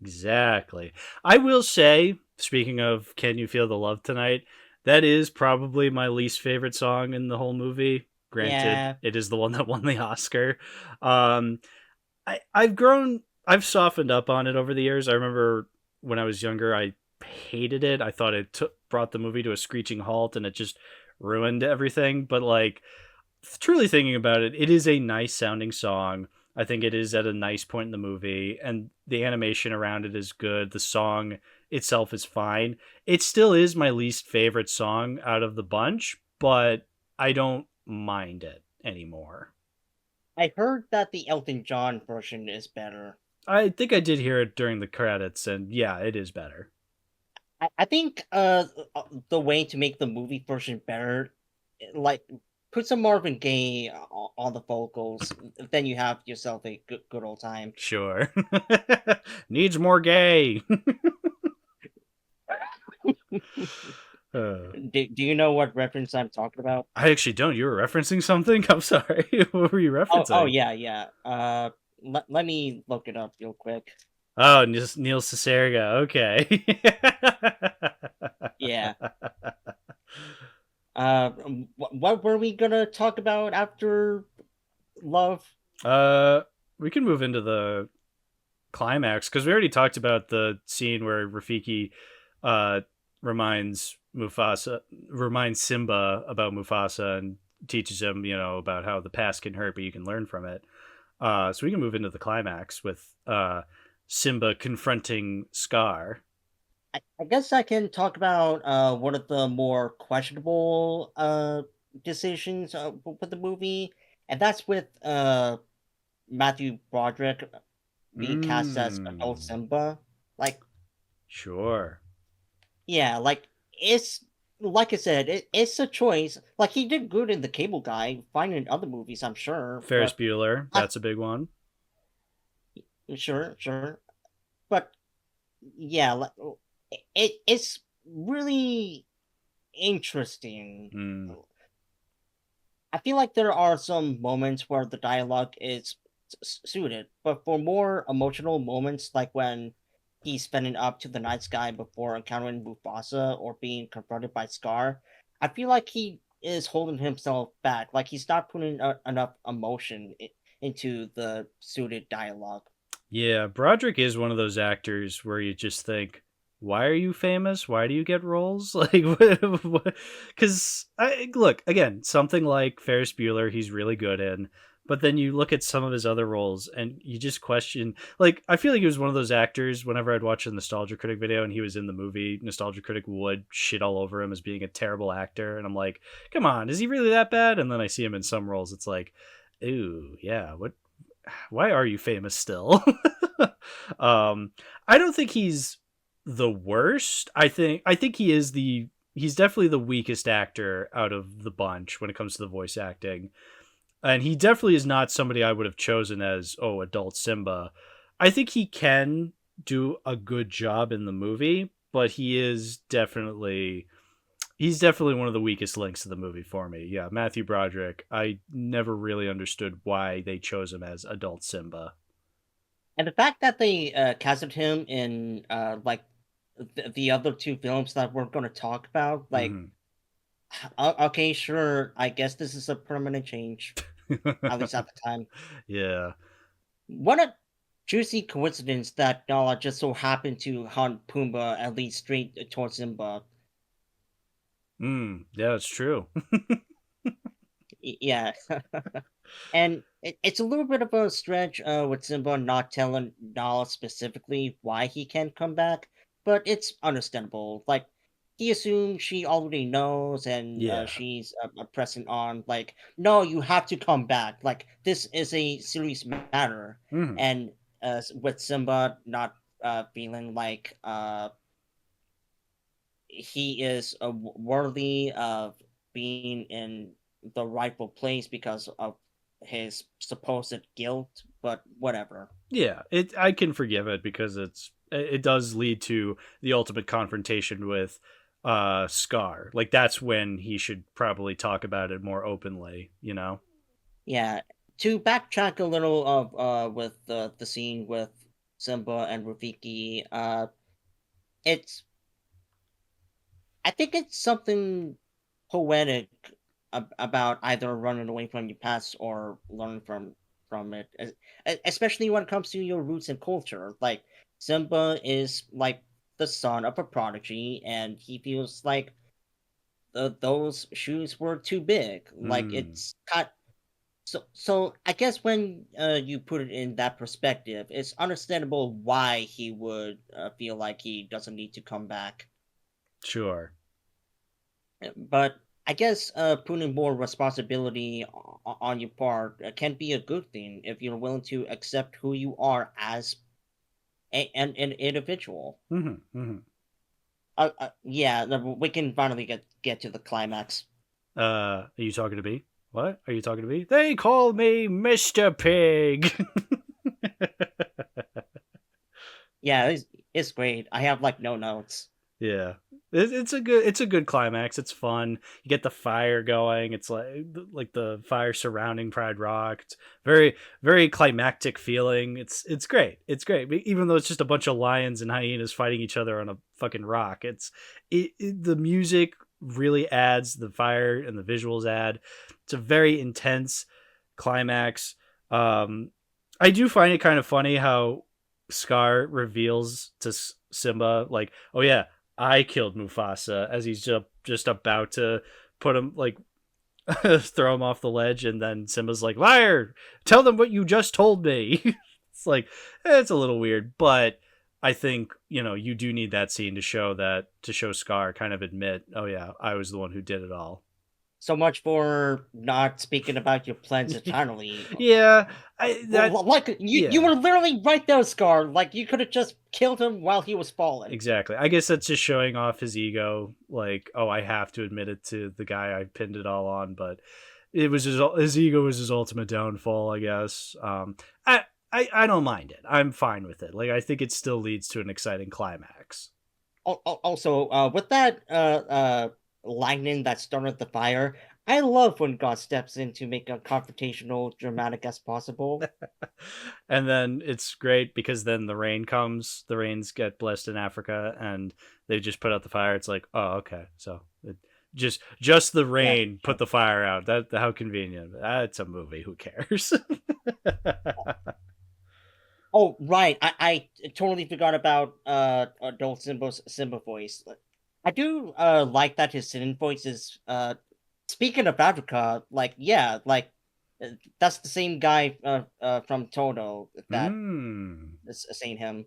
Exactly. I will say, speaking of Can You Feel the Love Tonight, that is probably my least favorite song in the whole movie. Granted, Yeah, it is the one that won the Oscar. Um, I've softened up on it over the years. I remember when I was younger, I hated it. I thought it brought the movie to a screeching halt and it just ruined everything. But like, truly thinking about it, it is a nice sounding song. I think it is at a nice point in the movie, and the animation around it is good. The song itself is fine. It still is my least favorite song out of the bunch, but I don't mind it anymore. I heard that the Elton John version is better. I think I did hear it during the credits, and yeah, it is better. I think the way to make the movie version better, like put some Marvin Gaye on the vocals, then you have yourself a good old time. Sure. Needs more gay. uh, Do you know what reference I'm talking about? I actually don't. You were referencing something? I'm sorry. What were you Oh referencing? yeah, yeah. Let me look it up real quick. Oh, Neil Cicerga. Okay. Yeah. What were we gonna talk about after Love? uh, we can move into the climax because we already talked about the scene where Rafiki uh reminds Simba about Mufasa and teaches him, about how the past can hurt, but you can learn from it. So we can move into the climax with Simba confronting Scar. I guess I can talk about one of the more questionable decisions with the movie, and that's with Matthew Broderick being cast as adult Mm, Simba. Like, sure. Yeah, like it's like I said, it's a choice. Like he did good in The Cable Guy, fine in other movies, I'm sure, Ferris but Bueller, I, that's a big one. sure, but yeah, like it's really interesting. Mm. I feel like there are some moments where the dialogue is suited, but for more emotional moments, like when he's spinning up to the night sky before encountering Mufasa or being confronted by Scar, I feel like he is holding himself back. Like he's not putting enough emotion into the suited dialogue. Yeah, Broderick is one of those actors where you just think, why are you famous? Why do you get roles? Like, because look again, something like Ferris Bueller, he's really good in. But then you look at some of his other roles, and you just question. Like, I feel like he was one of those actors. Whenever I'd watch a Nostalgia Critic video, and he was in the movie, Nostalgia Critic would shit all over him as being a terrible actor, and I'm like, come on, is he really that bad? And then I see him in some roles, it's like, ooh, yeah, what? Why are you famous still? I don't think he's the worst. I think he's definitely the weakest actor out of the bunch when it comes to the voice acting. And he definitely is not somebody I would have chosen as adult Simba. I think he can do a good job in the movie, but he's definitely one of the weakest links of the movie for me. Yeah, Matthew Broderick. I never really understood why they chose him as adult Simba. And the fact that they casted him in like the other two films that we're going to talk about, like, Hmm. okay, sure, I guess this is a permanent change, at least at the time. Yeah. What a juicy coincidence that Nala just so happened to hunt Pumbaa and lead straight towards Simba. Yeah, it's true. Yeah. And it's a little bit of a stretch with Simba not telling Nala specifically why he can't come back, but it's understandable. Like, he assumes she already knows, and Yeah. she's pressing on, like, no, you have to come back. Like, this is a serious matter. Hmm. And with Simba not feeling like he is worthy of being in the rightful place because of his supposed guilt, but whatever. Yeah, I can forgive it because it does lead to the ultimate confrontation with Scar. Like that's when he should probably talk about it more openly, you know? Yeah. To backtrack a little of with the scene with Simba and Rafiki, it's I think it's something poetic about either running away from your past or learning from it, especially when it comes to your roots and culture. Like Simba is like the son of a prodigy, and he feels like those shoes were too big. Like Mm, it's cut. So I guess when you put it in that perspective, it's understandable why he would feel like he doesn't need to come back. sure. But I guess putting more responsibility on your part can be a good thing if you're willing to accept who you are as an individual. Hmm. Hmm. Yeah, we can finally get to the climax. Are you talking to me? What? Are you talking to me? They call me Mr. Pig. Yeah, it's great. I have like no notes. Yeah. It's a good climax. It's fun. You get the fire going. It's like the fire surrounding Pride Rock. It's very very climactic feeling. It's great. It's great. Even though it's just a bunch of lions and hyenas fighting each other on a fucking rock. The music really adds, the fire and the visuals add. It's a very intense climax. I do find it kind of funny how Scar reveals to Simba like, "Oh yeah, I killed Mufasa," as he's just about to put him like throw him off the ledge, and then Simba's like, "Liar! Tell them what you just told me." It's like it's a little weird, but I think you do need that scene to show Scar kind of admit, "Oh yeah, I was the one who did it all." So much for not speaking about your plans eternally. Yeah, You were literally right there, Scar. Like you could have just killed him while he was falling. exactly. I guess that's just showing off his ego. Like, oh, I have to admit it to the guy I pinned it all on, but it was his ego was his ultimate downfall, I guess. I don't mind it. I'm fine with it. Like, I think it still leads to an exciting climax. Also, with that lightning that started the fire, I love when God steps in to make a confrontational, dramatic as possible. And then it's great because then the rain comes. The rains get blessed in Africa, and they just put out the fire. It's like, oh, okay, so just the rain put the fire out. That how convenient. That's a movie. Who cares? Oh, right. I totally forgot about adult Simba voice. I do like that his Sin voice is speaking of Africa, like that's the same guy from Toto that is saying him.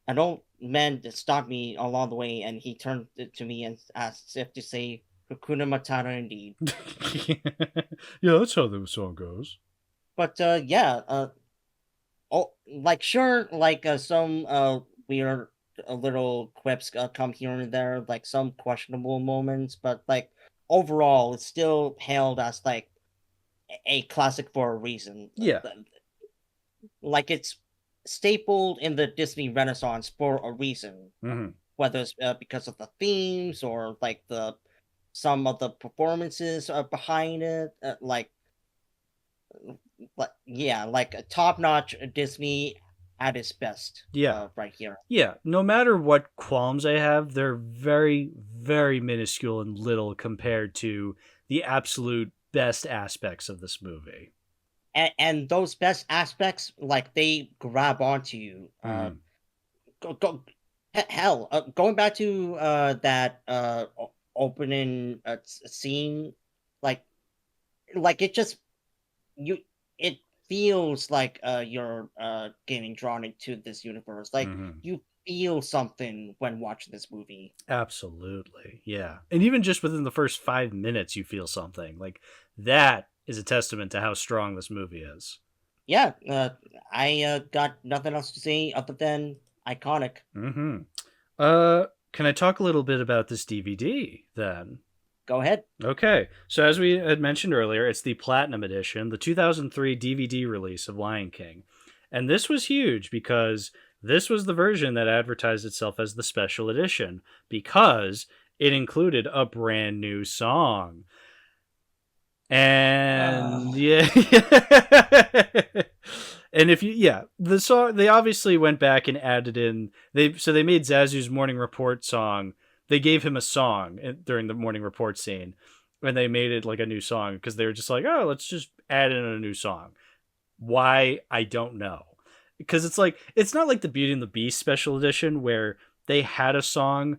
An old man stopped me along the way and he turned to me and asked if to say Hakuna Matata indeed. Yeah, that's how the song goes. But like sure, like some weird little quips come here and there, like some questionable moments, but like overall, it's still hailed as like a classic for a reason. Yeah, like it's stapled in the Disney Renaissance for a reason, whether it's because of the themes or like some of the performances behind it, like a top-notch Disney at its best. Yeah, right here. Yeah, no matter what qualms I have, they're very, very minuscule and little compared to the absolute best aspects of this movie. And those best aspects, like they grab onto you. Going back to that opening scene, like it just it feels like you're getting drawn into this universe. Like you feel something when watching this movie. Absolutely, yeah. And even just within the first 5 minutes, you feel something like that is a testament to how strong this movie is. Yeah, I got nothing else to say other than iconic. Can I talk a little bit about this DVD then? Go ahead. Okay, so as we had mentioned earlier, it's the Platinum Edition, the 2003 DVD release of Lion King. And this was huge because this was the version that advertised itself as the special edition because it included a brand new song. And and the song, they obviously went back and added in, they made Zazu's Morning Report song. They gave him a song during the Morning Report scene, and they made it like a new song because they were just like, oh, let's just add in a new song. Why? I don't know. Because it's not like the Beauty and the Beast special edition where they had a song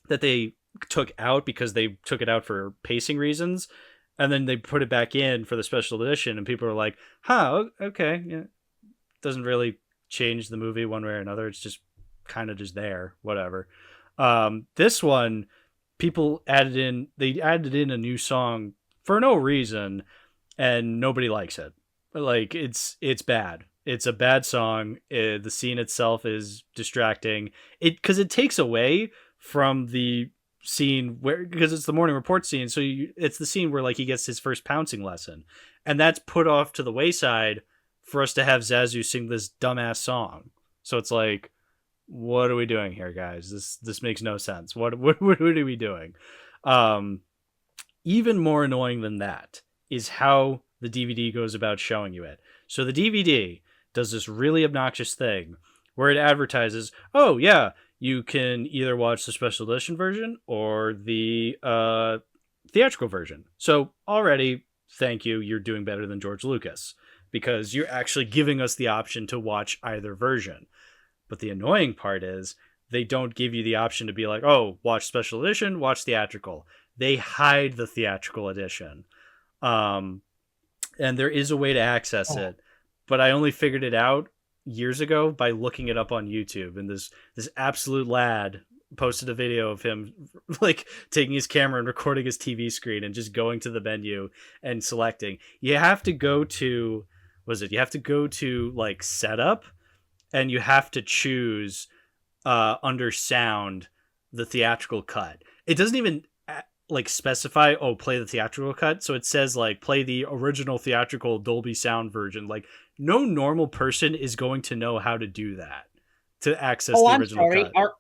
that they took out because they took it out for pacing reasons, and then they put it back in for the special edition, and people are like, huh, okay, yeah. Doesn't really change the movie one way or another. It's just kind of just there, whatever. This one, they added in a new song for no reason, and nobody likes it. Like, it's bad. It's a bad song. The scene itself is distracting. Because it takes away from the scene because it's the Morning Report scene. So it's the scene where like he gets his first pouncing lesson, and that's put off to the wayside for us to have Zazu sing this dumbass song. So it's like, what are we doing here, guys? This makes no sense. What are we doing? Even more annoying than that is how the DVD goes about showing you it. So the DVD does this really obnoxious thing where it advertises, oh yeah, you can either watch the special edition version or the theatrical version. So already, thank you, you're doing better than George Lucas because you're actually giving us the option to watch either version. But the annoying part is they don't give you the option to be like, oh, watch special edition, watch theatrical. They hide the theatrical edition. And there is a way to access it, but I only figured it out years ago by looking it up on YouTube. And this absolute lad posted a video of him like taking his camera and recording his TV screen and just going to the menu and selecting. You have to go to, you have to go to like setup, and you have to choose under sound the theatrical cut. It doesn't even like specify, oh, play the theatrical cut. So it says like play the original theatrical Dolby sound version. Like no normal person is going to know how to do that to access the I'm original sorry. cut.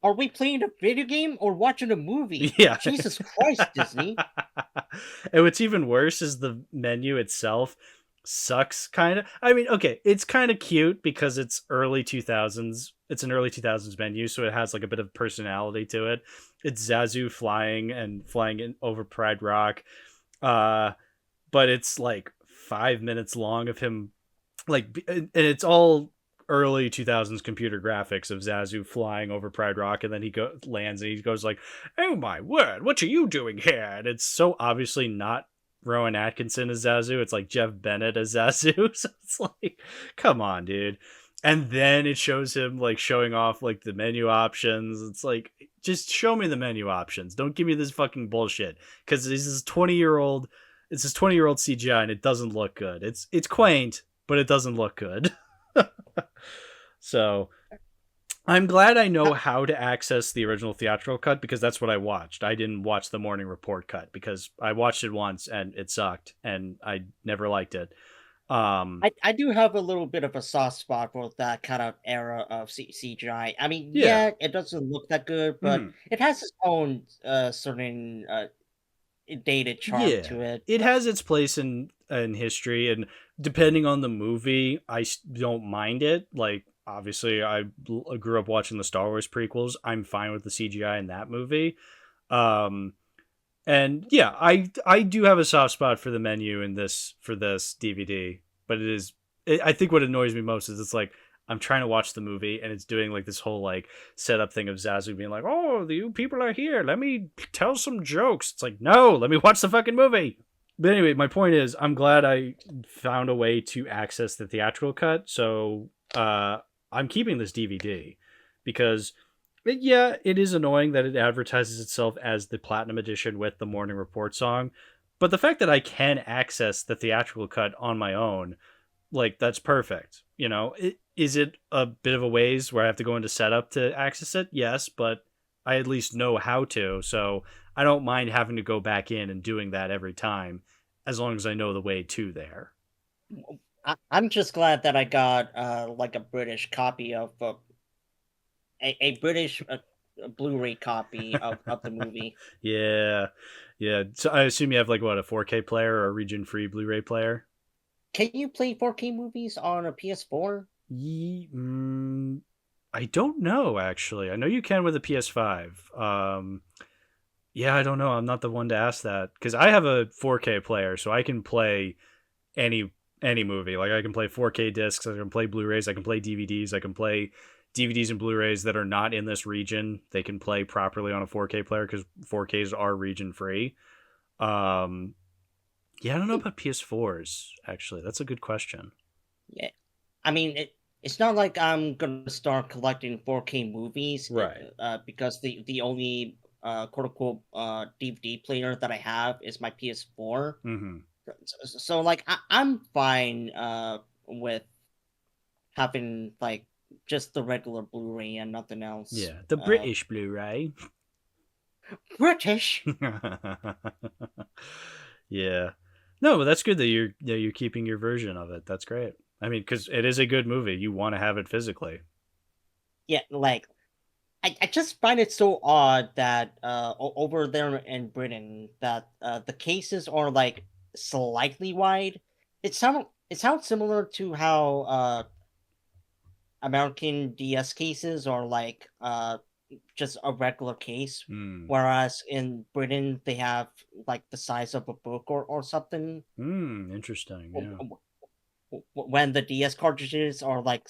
Are we playing a video game or watching a movie? Yeah. Jesus Christ, Disney. And what's even worse is the menu itself sucks kind of. I mean, okay, it's kind of cute because it's early 2000s. It's an early 2000s menu, so it has like a bit of personality to it. It's Zazu flying in over Pride Rock. But it's like 5 minutes long of him like, and it's all early 2000s computer graphics of Zazu flying over Pride Rock, and then he lands and he goes like, "Oh my word, what are you doing here?" And it's so obviously not Rowan Atkinson as Zazu. It's like Jeff Bennett as Zazu. So it's like, come on, dude. And then it shows him like showing off like the menu options. It's like, just show me the menu options. Don't give me this fucking bullshit. Because this is 20-year-old. It's this 20-year-old CGI and it doesn't look good. It's quaint, but it doesn't look good. So I'm glad I know how to access the original theatrical cut, because that's what I watched. I didn't watch the morning report cut because I watched it once and it sucked and I never liked it. I do have a little bit of a soft spot for that kind of era of CGI. I mean, Yeah. yeah, it doesn't look that good, but it has its own certain dated charm Yeah, to it. it has its place in history, and depending on the movie, I don't mind it. Like, obviously, I grew up watching the Star Wars prequels. I'm fine with the CGI in that movie. And yeah, I do have a soft spot for the menu in this DVD, but I think what annoys me most is it's like I'm trying to watch the movie and it's doing like this whole like setup thing of Zazu being like, "Oh, you people are here. Let me tell some jokes." It's like, no, let me watch the fucking movie. But anyway, my point is, I'm glad I found a way to access the theatrical cut. So I'm keeping this DVD because, yeah, it is annoying that it advertises itself as the Platinum Edition with the Morning Report song. But the fact that I can access the theatrical cut on my own, like, that's perfect. You know, is it a bit of a ways where I have to go into setup to access it? Yes, but I at least know how to. So I don't mind having to go back in and doing that every time, as long as I know the way to there. I'm just glad that I got like a British copy of a British Blu-ray copy of the movie. Yeah. So I assume you have like what, a 4K player or a region-free Blu-ray player? Can you play 4K movies on a PS4? I don't know, actually. I know you can with a PS5. Yeah, I don't know. I'm not the one to ask that because I have a 4K player, so I can play any movie. Like, I can play 4K discs, I can play Blu-rays, I can play DVDs, I can play DVDs and Blu-rays that are not in this region. They can play properly on a 4K player because 4Ks are region free. Yeah, I don't know about PS4s, actually. That's a good question. Yeah, I mean, it's not like I'm gonna start collecting 4K movies, Right. because the only quote unquote DVD player that I have is my PS4. Mm-hmm. So like, I'm fine with having like just the regular Blu-ray and nothing else. Yeah, the British Blu-ray. British. Yeah. No, but that's good that you're keeping your version of it. That's great. I mean, because it is a good movie. You want to have it physically. Yeah, like I just find it so odd that over there in Britain that the cases are like slightly wide. It sounds similar to how American DS cases are like just a regular case, whereas in Britain they have like the size of a book or something. Interesting. Yeah. When the DS cartridges are like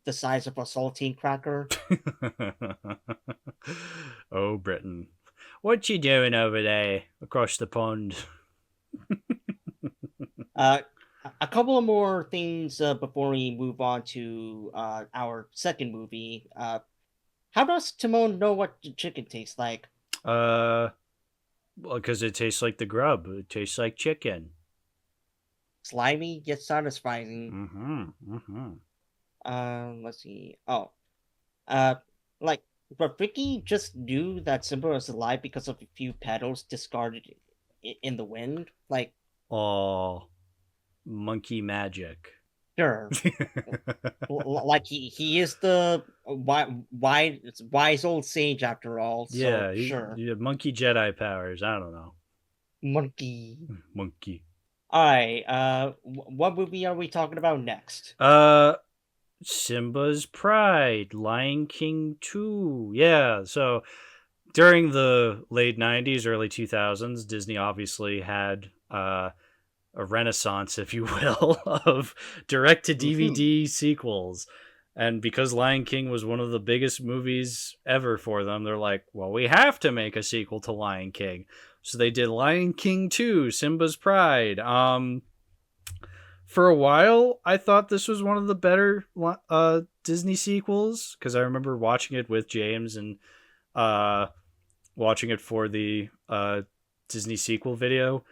the size of a saltine cracker. Oh, Britain. What you doing over there across the pond? A couple of more things before we move on to our second movie. How does Timon know what the chicken tastes like? Well, because it tastes like the grub. It tastes like chicken. Slimy yet satisfying. Let's see. Oh, uh, like, but Ricky just knew that Simba was alive because of a few petals discarded in the wind. Like, Oh, monkey magic. sure, like he is the wise old sage after all. So Yeah, sure, monkey Jedi powers. I don't know. monkey. Monkey. All right. What movie are we talking about next? Simba's Pride, Lion King 2. Yeah, so during the late 90s, early 2000s, Disney obviously had a renaissance, if you will, of direct to DVD sequels. And because Lion King was one of the biggest movies ever for them, they're like, well, we have to make a sequel to Lion King. So they did Lion King 2, Simba's Pride. For a while, I thought this was one of the better Disney sequels because I remember watching it with James and watching it for the Disney sequel video.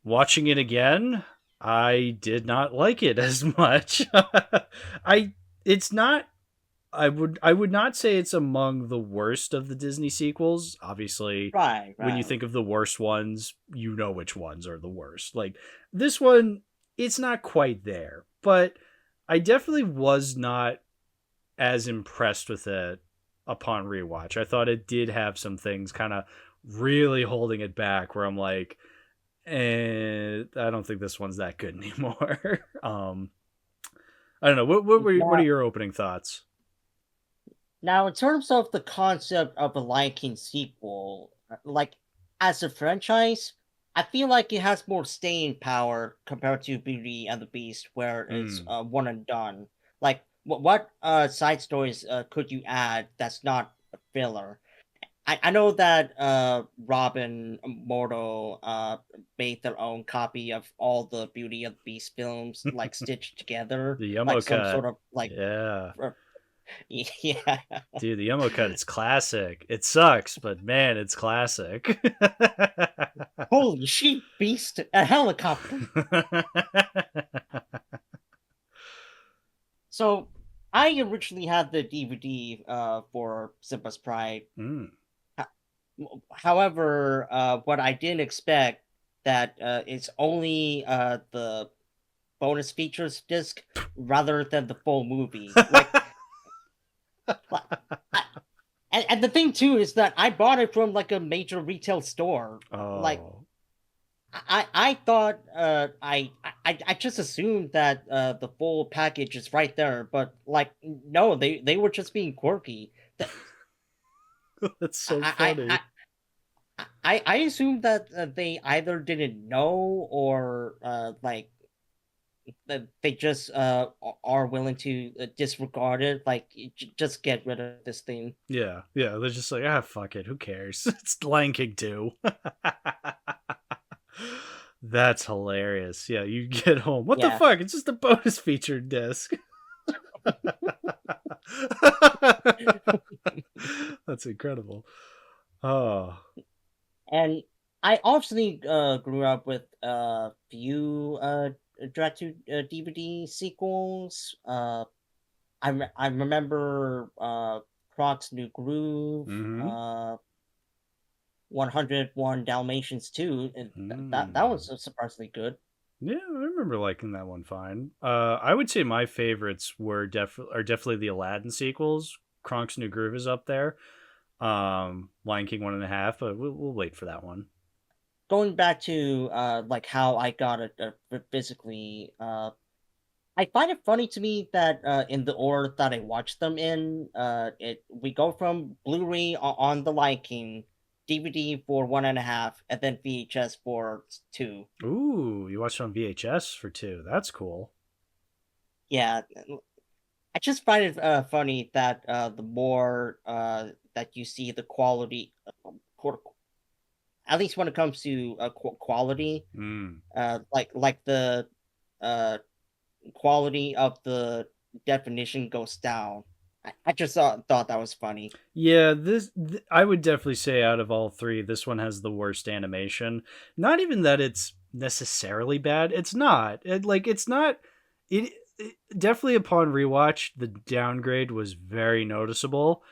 Watching it again, I did not like it as much. It's not. I would not say it's among the worst of the Disney sequels. Obviously, Right. when you think of the worst ones, you know which ones are the worst. Like this one, it's not quite there, but I definitely was not as impressed with it upon rewatch. I thought it did have some things kind of really holding it back where I'm like, I don't think this one's that good anymore. I don't know. What are your opening thoughts? Now, in terms of the concept of a Lion King sequel, like as a franchise, I feel like it has more staying power compared to Beauty and the Beast, where it's one and done. Like, what side stories could you add that's not a filler? I know that Robin Mortal made their own copy of all the Beauty and the Beast films, like stitched together, The like Yummo some cut. sort of like Yeah. yeah. Dude, the Yummo cut, it's classic. It sucks, but man, it's classic. Holy sheep beast, a helicopter. So I originally had the DVD for Simba's Pride. However, what I didn't expect that it's only the bonus features disc rather than the full movie. Like, and the thing too is that I bought it from like a major retail store. Like, I thought I just assumed that the full package is right there, but like no, they were just being quirky. That's so funny. I assumed that they either didn't know or like that they just are willing to disregard it. Like just get rid of this thing. Yeah, they're just like, fuck it, who cares? It's Lion King 2. That's hilarious. Yeah, you get home. What the fuck? It's just a bonus feature disc. That's incredible. Oh. And I obviously grew up with a few direct to DVD sequels. I remember Croc's New Groove, 101 Dalmatians 2, and that was surprisingly good. Yeah, I remember liking that one fine. I would say my favorites are definitely the Aladdin sequels. Kronk's New Groove is up there. Lion King 1.5, but we'll wait for that one. Going back to like how I got it physically, I find it funny to me that in the order that I watched them in, we go from Blu-ray on the Lion King, DVD for 1.5, and then VHS for 2. Ooh, you watched it on VHS for 2. That's cool. Yeah, I just find it funny that the more that you see the quality, at least when it comes to quality, like the quality of the definition goes down I just thought that was funny. Yeah, I would definitely say out of all three, this one has the worst animation. Not even that it's necessarily bad. It's not. It's not. It definitely upon rewatch, the downgrade was very noticeable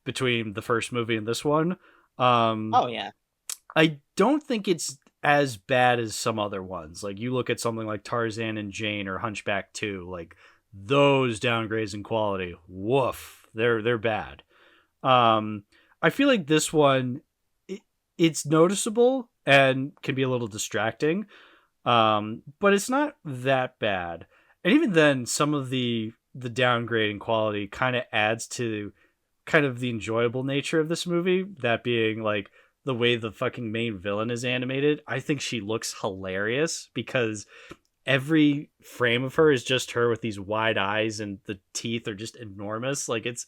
between the first movie and this one. Oh yeah. I don't think it's as bad as some other ones. Like you look at something like Tarzan and Jane or Hunchback 2, like those downgrades in quality, woof, they're bad. Um, I feel like this one, it's noticeable and can be a little distracting, but it's not that bad. And even then, some of the downgrade in quality kind of adds to kind of the enjoyable nature of this movie. That being like the way the fucking main villain is animated. I think she looks hilarious because every frame of her is just her with these wide eyes and the teeth are just enormous. Like it's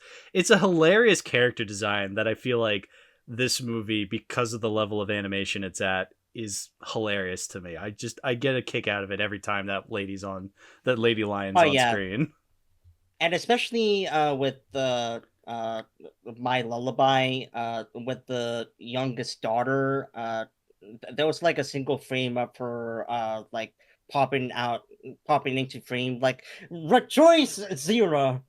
a hilarious character design that I feel like this movie, because of the level of animation it's at, is hilarious to me. I get a kick out of it every time that lady lion's Oh on yeah, screen. and especially with the My Lullaby, with the youngest daughter, there was like a single frame of her like popping into frame like rejoice Zira.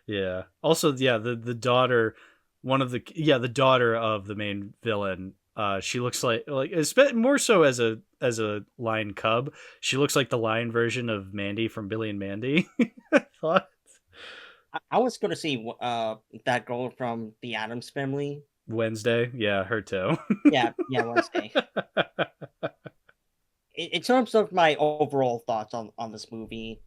Yeah. Also, yeah, the daughter, the daughter of the main villain. She looks like more so as a lion cub. She looks like the lion version of Mandy from Billy and Mandy. I thought I was gonna say that girl from the Adams Family. Wednesday. Yeah, her too. Yeah, yeah, Wednesday. In terms of my overall thoughts on this movie,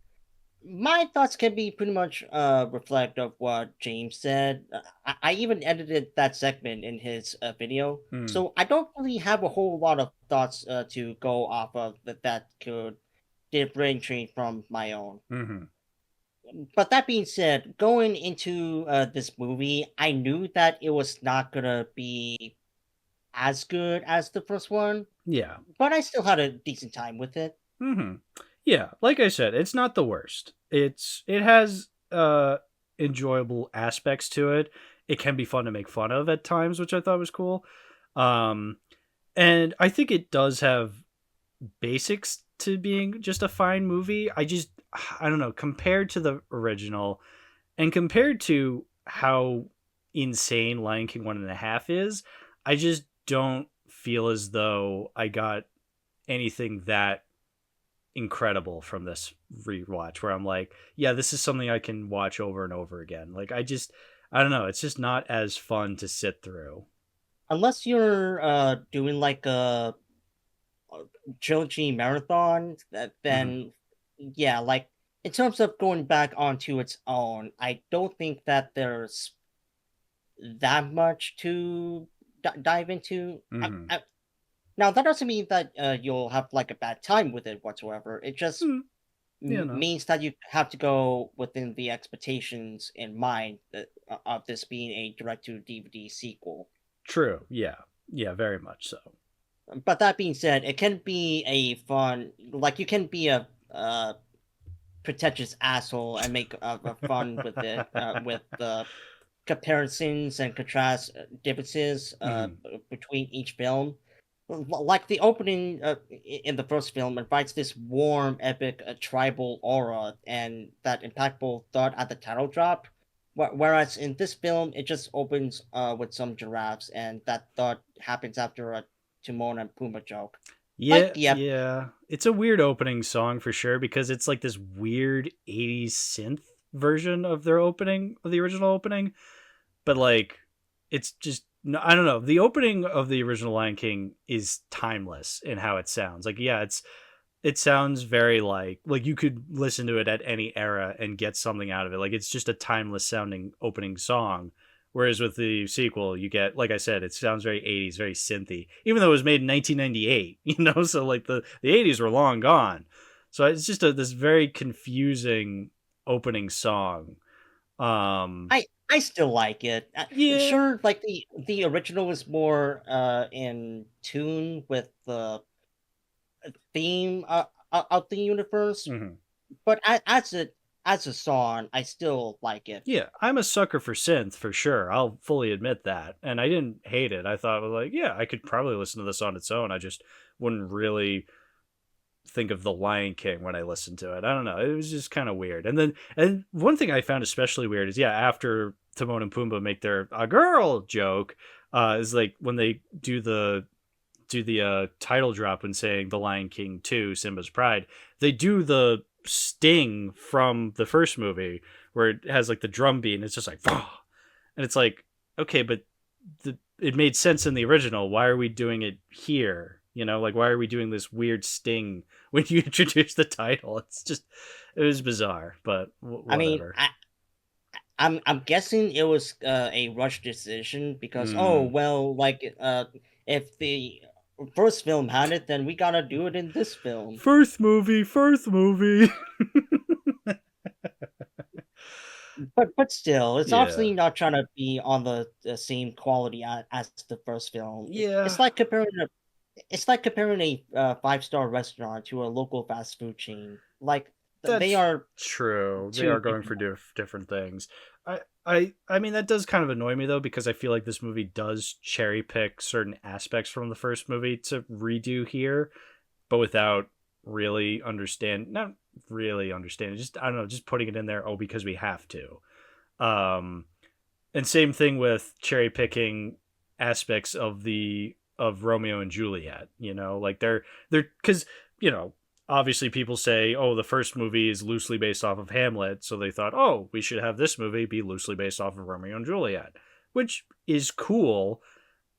my thoughts can be pretty much reflect of what James said. I even edited that segment in his video, Hmm. so I don't really have a whole lot of thoughts to go off of that could differentiate from my own. Mm-hmm. But that being said, going into this movie, I knew that it was not gonna be as good as the first one, Yeah. but I still had a decent time with it. Mm-hmm. Yeah. Like I said, it's not the worst. It has enjoyable aspects to it. It can be fun to make fun of at times, which I thought was cool. Um, and I think it does have basics to being just a fine movie. I don't know, compared to the original and compared to how insane Lion King 1.5 is, I just don't feel as though I got anything that incredible from this rewatch where I'm like, yeah, this is something I can watch over and over again. Like I don't know, it's just not as fun to sit through. Unless you're doing like a trilogy marathon, Mhm. then yeah, like in terms of going back onto its own, I don't think that there's that much to dive into. Mhm. Now that doesn't mean that you'll have like a bad time with it whatsoever. It just Mm, you know. means that you have to go within the expectations in mind of this being a direct to DVD sequel. True. Yeah. Yeah, very much so. But that being said, it can be a fun, like you can be a pretentious asshole and make a fun with it, with the comparisons and contrast differences Mhm. between each film. Like the opening in the first film invites this warm, epic, tribal aura and that impactful thought at the title drop. Whereas in this film, it just opens with some giraffes, and that thought happens after a Timon and Pumbaa joke. Like, Yeah, yep, yeah. It's a weird opening song for sure because it's like this weird 80s synth version of their opening, of the original opening, but like it's just no, I don't know. The opening of the original Lion King is timeless in how it sounds. Like yeah, it sounds very like you could listen to it at any era and get something out of it. Like it's just a timeless sounding opening song. Whereas with the sequel, you get, like I said, it sounds very 80s, very synthy, even though it was made in 1998, so like the 80s were long gone. So it's just this very confusing opening song. Um, I still like it. yeah. Sure, like the original is more in tune with the theme of the universe, Mhm. but as it as a song, I still like it. Yeah, I'm a sucker for synth for sure. I'll fully admit that. And I didn't hate it. I thought it was like, yeah, I could probably listen to this on its own. I just wouldn't really think of The Lion King when I listened to it. I don't know. It was just kind of weird. And one thing I found especially weird is after Timon and Pumbaa make their a girl joke, is like when they do the title drop and saying The Lion King 2 Simba's Pride, they do the sting from the first movie where it has like the drum beat and it's just like and it's like, okay, but it made sense in the original. Why are we doing it here? Like, why are we doing this weird sting when you introduce the title? It was bizarre, but whatever. I mean, I'm guessing it was a rush decision because if the first film had it, then we gotta do it in this film. First movie. But still, it's obviously not trying to be on the same quality as the first film. Yeah, it's like comparing a 5-star restaurant to a local fast food chain. Like they are true. They are going for different things. I mean, that does kind of annoy me though, because I feel like this movie does cherry pick certain aspects from the first movie to redo here, but without really not really understanding, just I don't know, just putting it in there because we have to. And same thing with cherry picking aspects of Romeo and Juliet, like they're because obviously people say, oh, the first movie is loosely based off of Hamlet, so they thought, oh, we should have this movie be loosely based off of Romeo and Juliet, which is cool,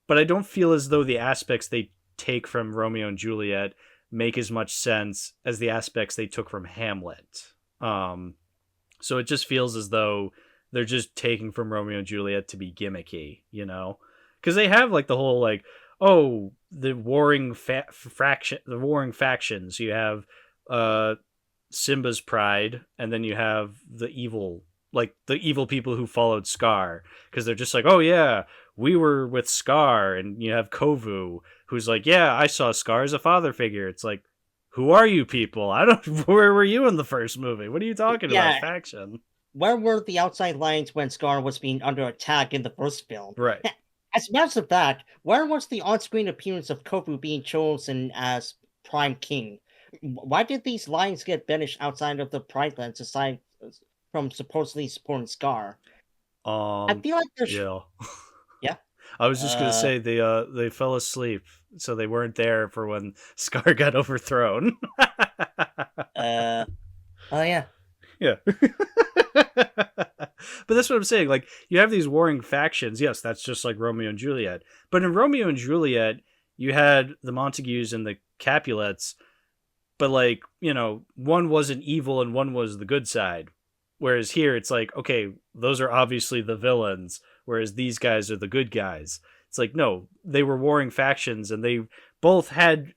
but I don't feel as though the aspects they take from Romeo and Juliet make as much sense as the aspects they took from Hamlet. So it just feels as though they're just taking from Romeo and Juliet to be gimmicky, because they have like the whole like, oh, the warring factions. You have Simba's Pride, and then you have the evil people who followed Scar, because they're just like, oh yeah, we were with Scar. And you have Kovu, who's like, yeah, I saw Scar as a father figure. It's like, who are you people? Where were you in the first movie? What are you talking about, faction? Where were the outside lines when Scar was being under attack in the first film? Right. As a matter of fact, where was the on-screen appearance of Kovu being chosen as Prime King? Why did these lines get banished outside of the Pride Lands aside from supposedly supporting Scar? I feel like there's... Yeah? I was just going to say they fell asleep, so they weren't there for when Scar got overthrown. Oh, yeah. Yeah. But that's what I'm saying. Like, you have these warring factions. Yes, that's just like Romeo and Juliet. But in Romeo and Juliet, you had the Montagues and the Capulets, but like, one wasn't evil and one was the good side. Whereas here, it's like, okay, those are obviously the villains, whereas these guys are the good guys. It's like, no, they were warring factions, and they both had,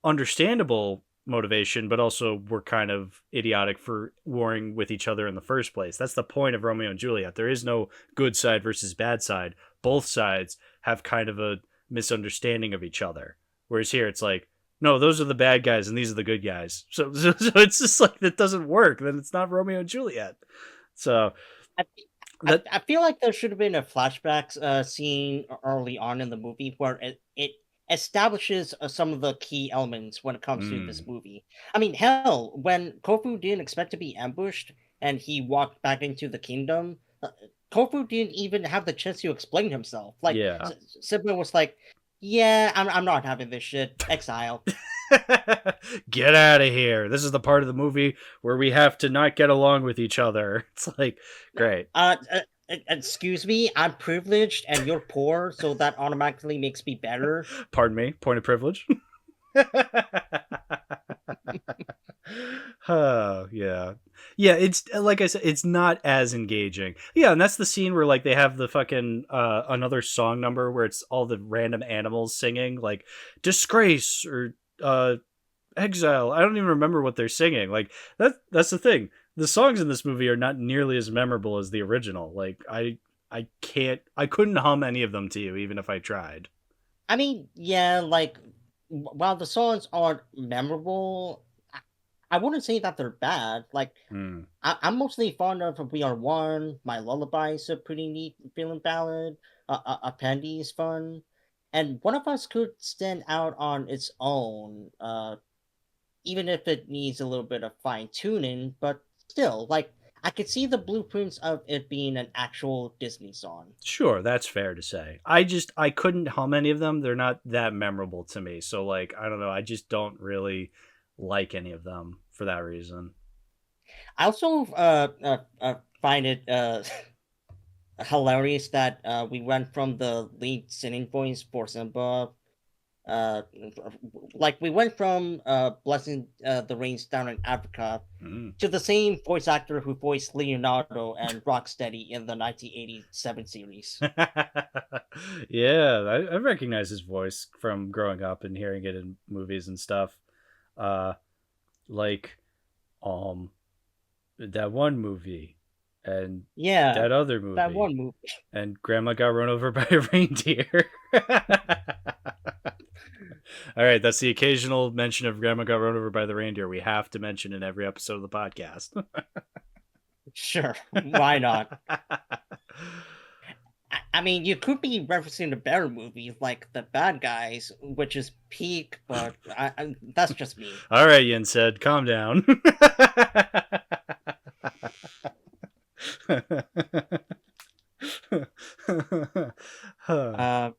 understandable motivation, but also were kind of idiotic for warring with each other in the first place. That's the point of Romeo and Juliet. There is no good side versus bad side. Both sides have kind of a misunderstanding of each other. Whereas here, it's like, no, those are the bad guys and these are the good guys. So it's just like, that doesn't work. Then it's not Romeo and Juliet. So I feel like there should have been a flashback scene early on in the movie where it establishes some of the key elements when it comes to this movie. I mean, hell, when Kofu didn't expect to be ambushed and he walked back into the kingdom, Kofu didn't even have the chance to explain himself. Like, Simba was like, yeah, I'm not having this shit. Exile. Get out of here. This is the part of the movie where we have to not get along with each other. It's like, great. Excuse me, I'm privileged and you're poor, so that automatically makes me better. Pardon me, point of privilege. Oh, yeah. Yeah, it's like I said, it's not as engaging. Yeah, and that's the scene where like they have the fucking another song number where it's all the random animals singing like disgrace or exile. I don't even remember what they're singing. Like that's the thing. The songs in this movie are not nearly as memorable as the original. Like I couldn't hum any of them to you even if I tried. I mean, yeah, like while the songs aren't memorable, I wouldn't say that they're bad. Like, Hmm. I'm mostly fond of We Are One. My Lullaby is a pretty neat villain ballad. Appendi is fun. And One of Us could stand out on its own, even if it needs a little bit of fine tuning, but still, like, I could see the blueprints of it being an actual Disney song. Sure, that's fair to say. I couldn't hum any of them. They're not that memorable to me. So like I don't know. I just don't really like any of them for that reason. I also find it hilarious that we went from the lead singing voice for Simba, uh, like we went from blessing the rains down in Africa Mm. to the same voice actor who voiced Leonardo and Rocksteady in the 1987 series. Yeah, I recognize his voice from growing up and hearing it in movies and stuff. Uh, like um that one movie and Yeah, that other that movie one movie. and Grandma got run over by a reindeer. All right, that's the occasional mention of Grandma got run over by the reindeer we have to mention in every episode of the podcast. Sure, why not? I mean, you could be referencing the better movie, like The Bad Guys, which is peak, but that's just me. All right, Yin said, calm down. Uh,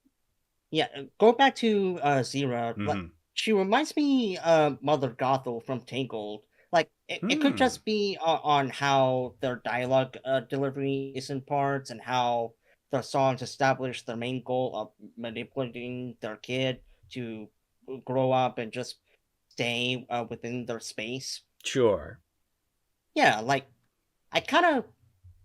yeah, go back to Zira. Like, Mhm. she reminds me Mother Gothel from Tangled. Like, it could Hmm. just be on how their dialogue delivery is in parts and how the songs establish their main goal of manipulating their kid to grow up and just stay within their space. Sure. Yeah, like I kind of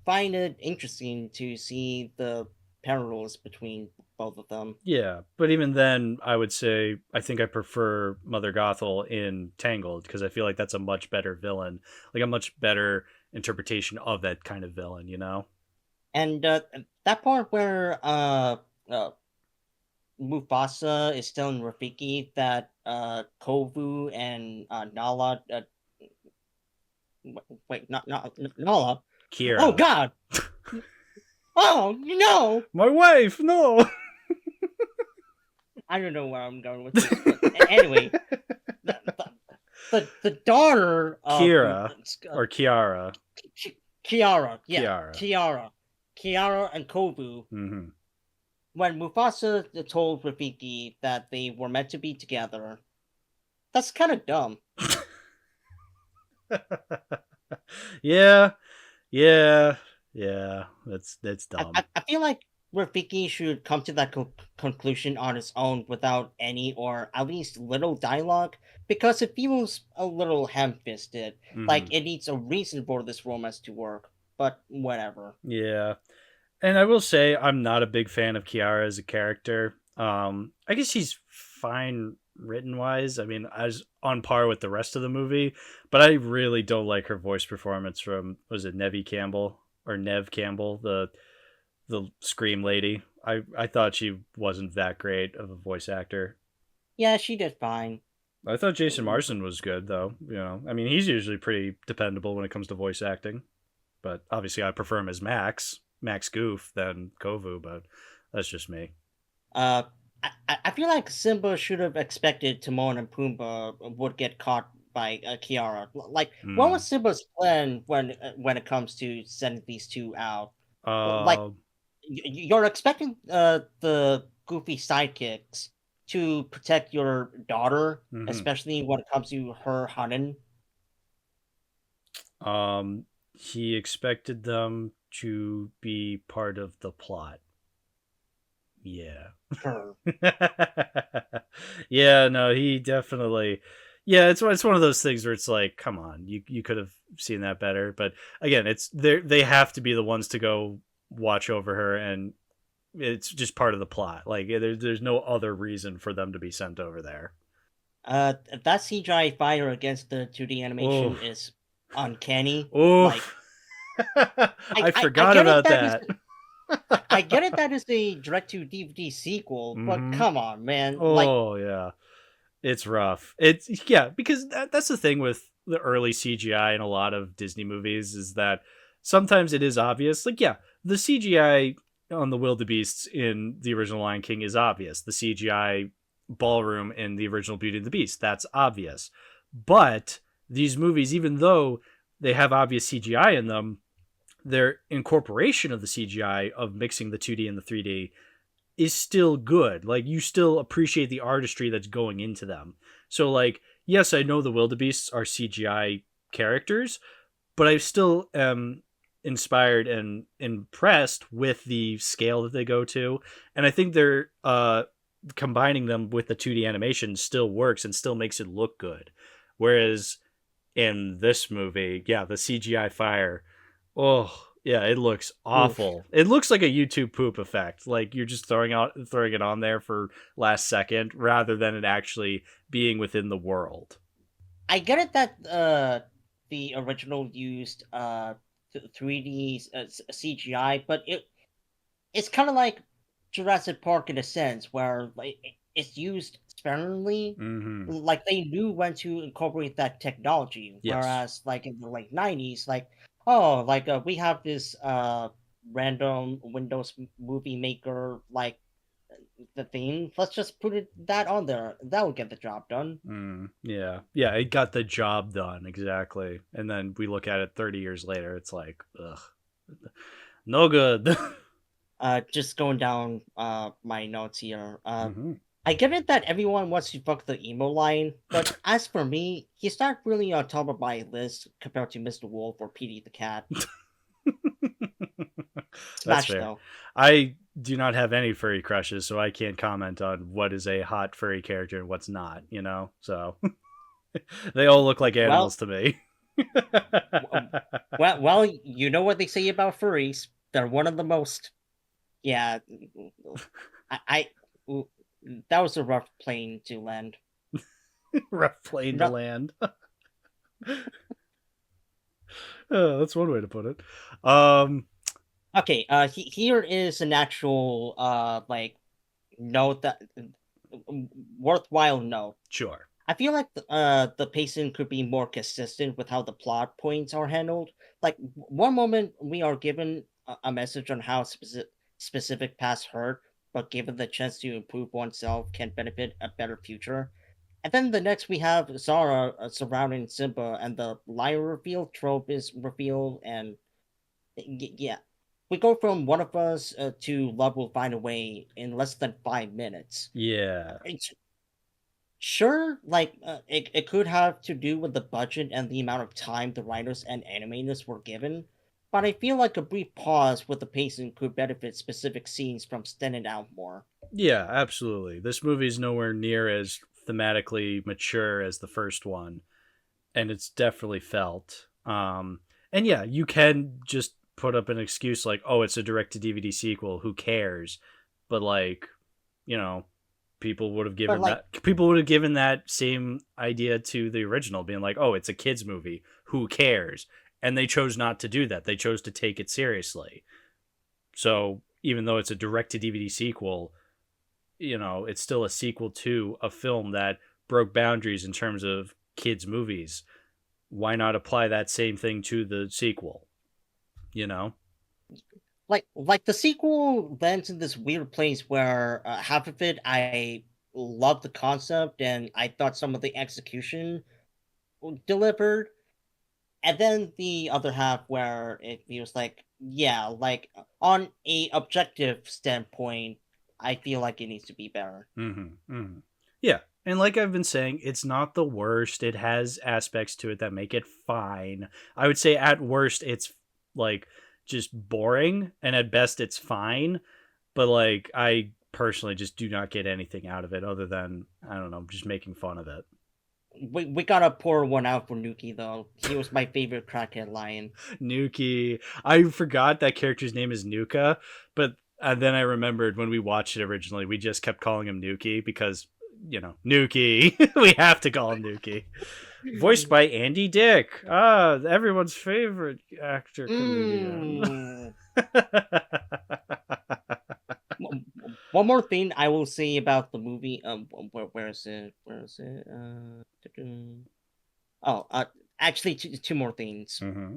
find it interesting to see the parallels between both of them. Yeah, but even then, I would say I think I prefer Mother Gothel in Tangled because I feel like that's a much better villain, like a much better interpretation of that kind of villain. You know? And that part where uh, Mufasa is telling Rafiki that Kovu and Nala, wait, not Nala. Oh Kira, God! Oh no! my wife. No. I don't know where I'm going with this, but anyway, the the daughter of Kira or Kiara. Kiara, yeah, Kiara. Kiara and Kovu. Hmm. When Mufasa told Rafiki that they were meant to be together, that's kind of dumb. Yeah, yeah, yeah. That's dumb. I feel like Rafiki should come to that conclusion on its own without any or at least little dialogue because it feels a little ham-fisted. Hmm. Like it needs a reason for this romance to work, but whatever. Yeah. And I will say I'm not a big fan of Kiara as a character. I guess she's fine written wise. I mean, I was on par with the rest of the movie, but I really don't like her voice performance from was it Nevi Campbell or Nev Campbell, the Scream lady. I thought she wasn't that great of a voice actor. Yeah, she did fine. I thought Jason Marsden was good though. You know, I mean, he's usually pretty dependable when it comes to voice acting. But obviously, I prefer him as Max Goof, than Kovu. But that's just me. Uh, I feel like Simba should have expected Timon and Pumbaa would get caught by Kiara. Like, what Hmm. was Simba's plan when it comes to sending these two out? Like, Uh, you're expecting the goofy sidekicks to protect your daughter, mhm. especially when it comes to her hunting. He expected them to be part of the plot. Yeah. Sure. Yeah, no, he definitely. Yeah, it's one of those things where it's like, come on, you could have seen that better. But again, they have to be the ones to go watch over her, and it's just part of the plot. Like there's no other reason for them to be sent over there. That CGI fire against the 2D Oh, animation is uncanny. oh, Like, I I forgot get it about that is that. I get it that is a direct to DVD sequel, but Hmm. come on, man. Like, Oh yeah, it's rough. It's yeah because that's the thing with the early CGI in a lot of Disney movies is that sometimes it is obvious. Like, yeah, the CGI on the wildebeests in the original Lion King is obvious. The CGI ballroom in the original Beauty and the Beast, that's obvious. But these movies, even though they have obvious CGI in them, their incorporation of the CGI of mixing the 2D and the 3D is still good. Like, you still appreciate the artistry that's going into them. So, like, yes, I know the wildebeests are CGI characters, but I still am inspired and impressed with the scale that they go to. And I think they're combining them with the 2D animation still works and still makes it look good. Whereas in this movie, yeah, the CGI fire, oh yeah, it looks awful. Oof. It looks like a YouTube poop effect. Like you're just throwing it on there for last second rather than it actually being within the world. I get it that the original used 3D CGI, but it's kind of like Jurassic Park in a sense, where like it's used sparingly. Mm-hmm. Like they knew when to incorporate that technology, Yes. whereas like in the late '90s, like oh, like we have this random Windows movie maker like the theme. Let's just put that on there. That will get the job done. Yeah, it got the job done exactly. And then we look at it 30 years later. It's like, ugh, no good. Just going down my notes here. Mm-hmm. I get it that everyone wants to fuck the emo line, but as for me, he's not really on top of my list compared to Mr. Wolf or Petey the Cat. That's Smash fair. though. I do not have any furry crushes, so I can't comment on what is a hot furry character and what's not, you know? So they all look like animals to me. Well, you know what they say about furries. They're one of the most. Yeah, I that was a rough plane to land. Rough plane to land. That's one way to put it. Okay, here is an actual like note that worthwhile note. Sure. I feel like the pacing could be more consistent with how the plot points are handled. Like one moment we are given a message on how specific past hurt, but given the chance to improve oneself can benefit a better future. And then the next we have Zara surrounding Simba, and the liar reveal trope is revealed, and yeah, we go from one of us to love will find a way in less than 5 minutes. Yeah. Sure, like it could have to do with the budget and the amount of time the writers and animators were given, but I feel like a brief pause with the pacing could benefit specific scenes from standing out more. Yeah, absolutely. This movie is nowhere near as thematically mature as the first one, and it's definitely felt. And yeah, you can just put up an excuse like, "Oh, it's a direct to DVD sequel. Who cares?" But like, you know, people would have But given like, that same idea to the original, being like, "Oh, it's a kids movie. Who cares?" And they chose not to do that. They chose to take it seriously. So even though it's a direct to DVD sequel, you know, it's still a sequel to a film that broke boundaries in terms of kids movies. Why not apply that same thing to the sequel? You know? like the sequel lands in this weird place where half of it I love the concept and I thought some of the execution delivered, and then the other half where it feels like, yeah, like on a objective standpoint, I feel like it needs to be better. Yeah. And like I've been saying, it's not the worst. It has aspects to it that make it fine. I would say at worst, it's like just boring, and at best, it's fine. But like, I personally just do not get anything out of it other than, I don't know, just making fun of it. We gotta pour one out for Nuki though. He was my favorite crackhead lion. Nuki. I forgot that character's name is Nuka, but then I remembered when we watched it originally, we just kept calling him Nuki because, you know, Nuki. We have to call him Nuki. Voiced by Andy Dick. Ah, everyone's favorite actor comedian. One more thing I will say about the movie. Where is it? Where is it? Oh, actually, two more things. Mm-hmm.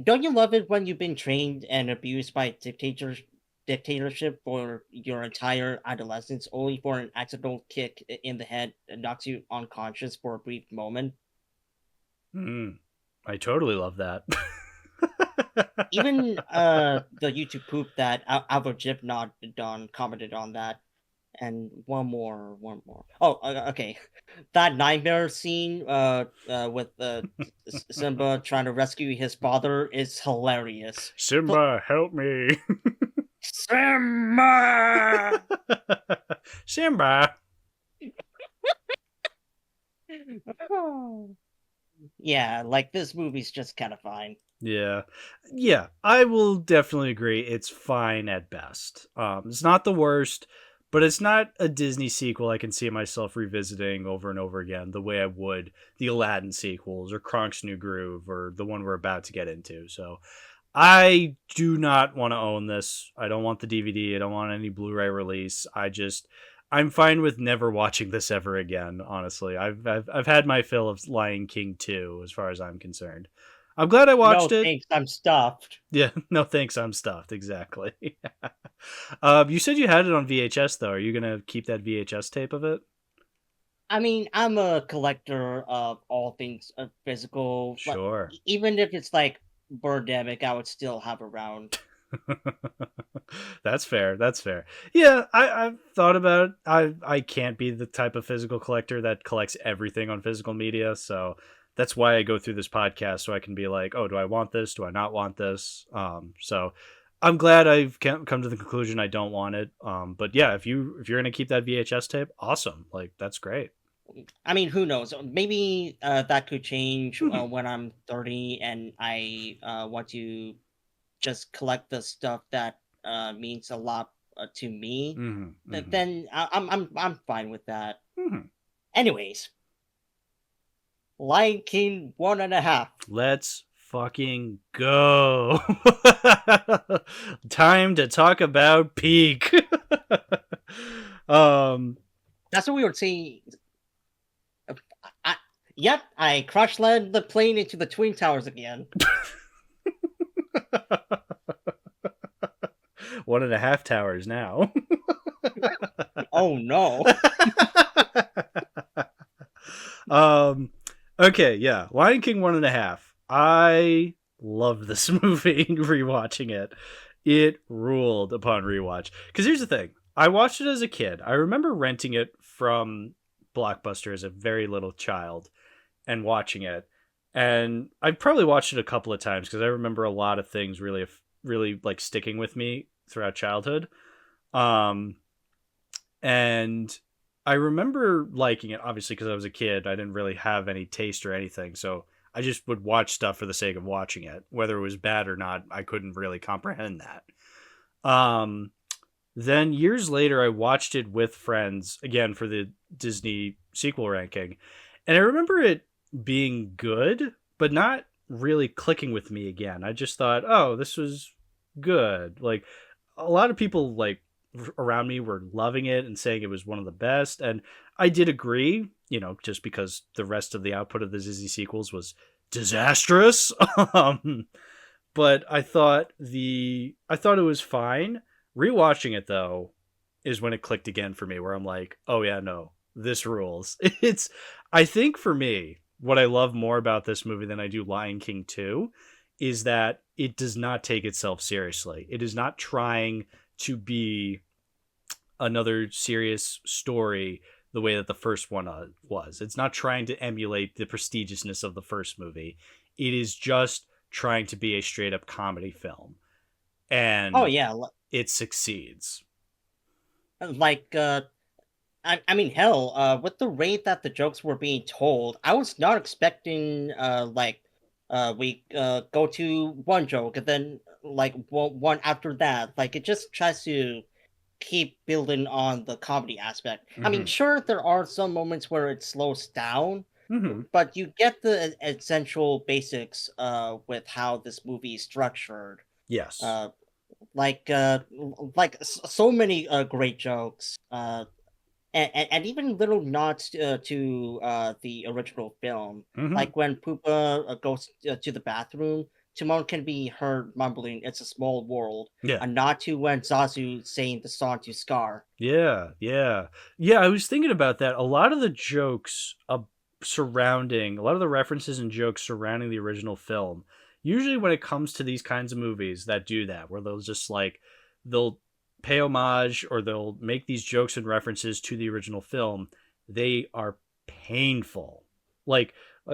Don't you love it when you've been trained and abused by dictatorship for your entire adolescence, only for an accidental kick in the head that knocks you unconscious for a brief moment? I totally love that. Even the YouTube poop that Alvo not done commented on that. And one more. Oh, okay. That nightmare scene with Simba trying to rescue his father is hilarious. Simba, help me. Simba! Simba. Yeah, like this movie's just kind of fine. Yeah, I will definitely agree. It's fine at best. It's not the worst, but it's not a Disney sequel I can see myself revisiting over and over again the way I would the Aladdin sequels or Kronk's New Groove or the one we're about to get into. So I do not want to own this. I don't want the DVD. I don't want any Blu-ray release. I'm fine with never watching this ever again. Honestly, I've had my fill of Lion King 2 as far as I'm concerned. I'm glad I watched it. Thanks, I'm stuffed. Yeah, no thanks, I'm stuffed. Exactly. You said you had it on VHS though. Are you gonna keep that VHS tape of it? I mean, I'm a collector of all things physical. Sure. Even if it's like Birdemic, I would still have around. That's fair. Yeah, I've thought about it. I can't be the type of physical collector that collects everything on physical media, so that's why I go through this podcast so I can be like, oh, do I want this? Do I not want this? So I'm glad I've come to the conclusion I don't want it. But yeah, if you're gonna keep that VHS tape, awesome. Like that's great. I mean, who knows? Maybe that could change when I'm 30 and I want to just collect the stuff that means a lot to me. Then I'm fine with that. Anyways, Lion King 1.5. Let's fucking go. Time to talk about peak. That's what we were saying. Yep, I crash landed the plane into the Twin Towers again. 1.5 towers now. Oh no. Okay, yeah. Lion King 1.5. I love this movie rewatching it. It ruled upon rewatch. Because here's the thing. I watched it as a kid. I remember renting it from Blockbuster as a very little child and watching it. And I probably watched it a couple of times because I remember a lot of things really like sticking with me throughout childhood. And I remember liking it, obviously, because I was a kid. I didn't really have any taste or anything. So I just would watch stuff for the sake of watching it. Whether it was bad or not, I couldn't really comprehend that. Then years later, I watched it with friends, again, for the Disney sequel ranking. And I remember it being good, but not really clicking with me again. I just thought, oh, this was good. Like, a lot of people, like, around me were loving it and saying it was one of the best. And I did agree, just because the rest of the output of the Disney sequels was disastrous. But I thought it was fine. Rewatching it though is when it clicked again for me, where I'm like, oh yeah, no, this rules. I think for me, what I love more about this movie than I do Lion King 2 is that it does not take itself seriously. It is not trying to be another serious story the way that the first one was. It's not trying to emulate the prestigiousness of the first movie. It is just trying to be a straight up comedy film. And oh yeah, it succeeds. Like I mean, hell, with the rate that the jokes were being told, I was not expecting we go to one joke and then like one after that. Like it just tries to keep building on the comedy aspect. I mean, sure, there are some moments where it slows down, but you get the essential basics with how this movie is structured. Yes. Like so many great jokes. and even little nods to the original film, Mm-hmm. like when Pupa goes to the bathroom, Timon can be heard mumbling, "It's a small world," Yeah. a nod to when Zazu saying the song to Scar. Yeah, yeah. Yeah, I was thinking about that. A lot of the jokes surrounding, a lot of the references and jokes surrounding the original film, usually when it comes to these kinds of movies that do that, where they'll just like, they'll pay homage or they'll make these jokes and references to the original film, they are painful. Like,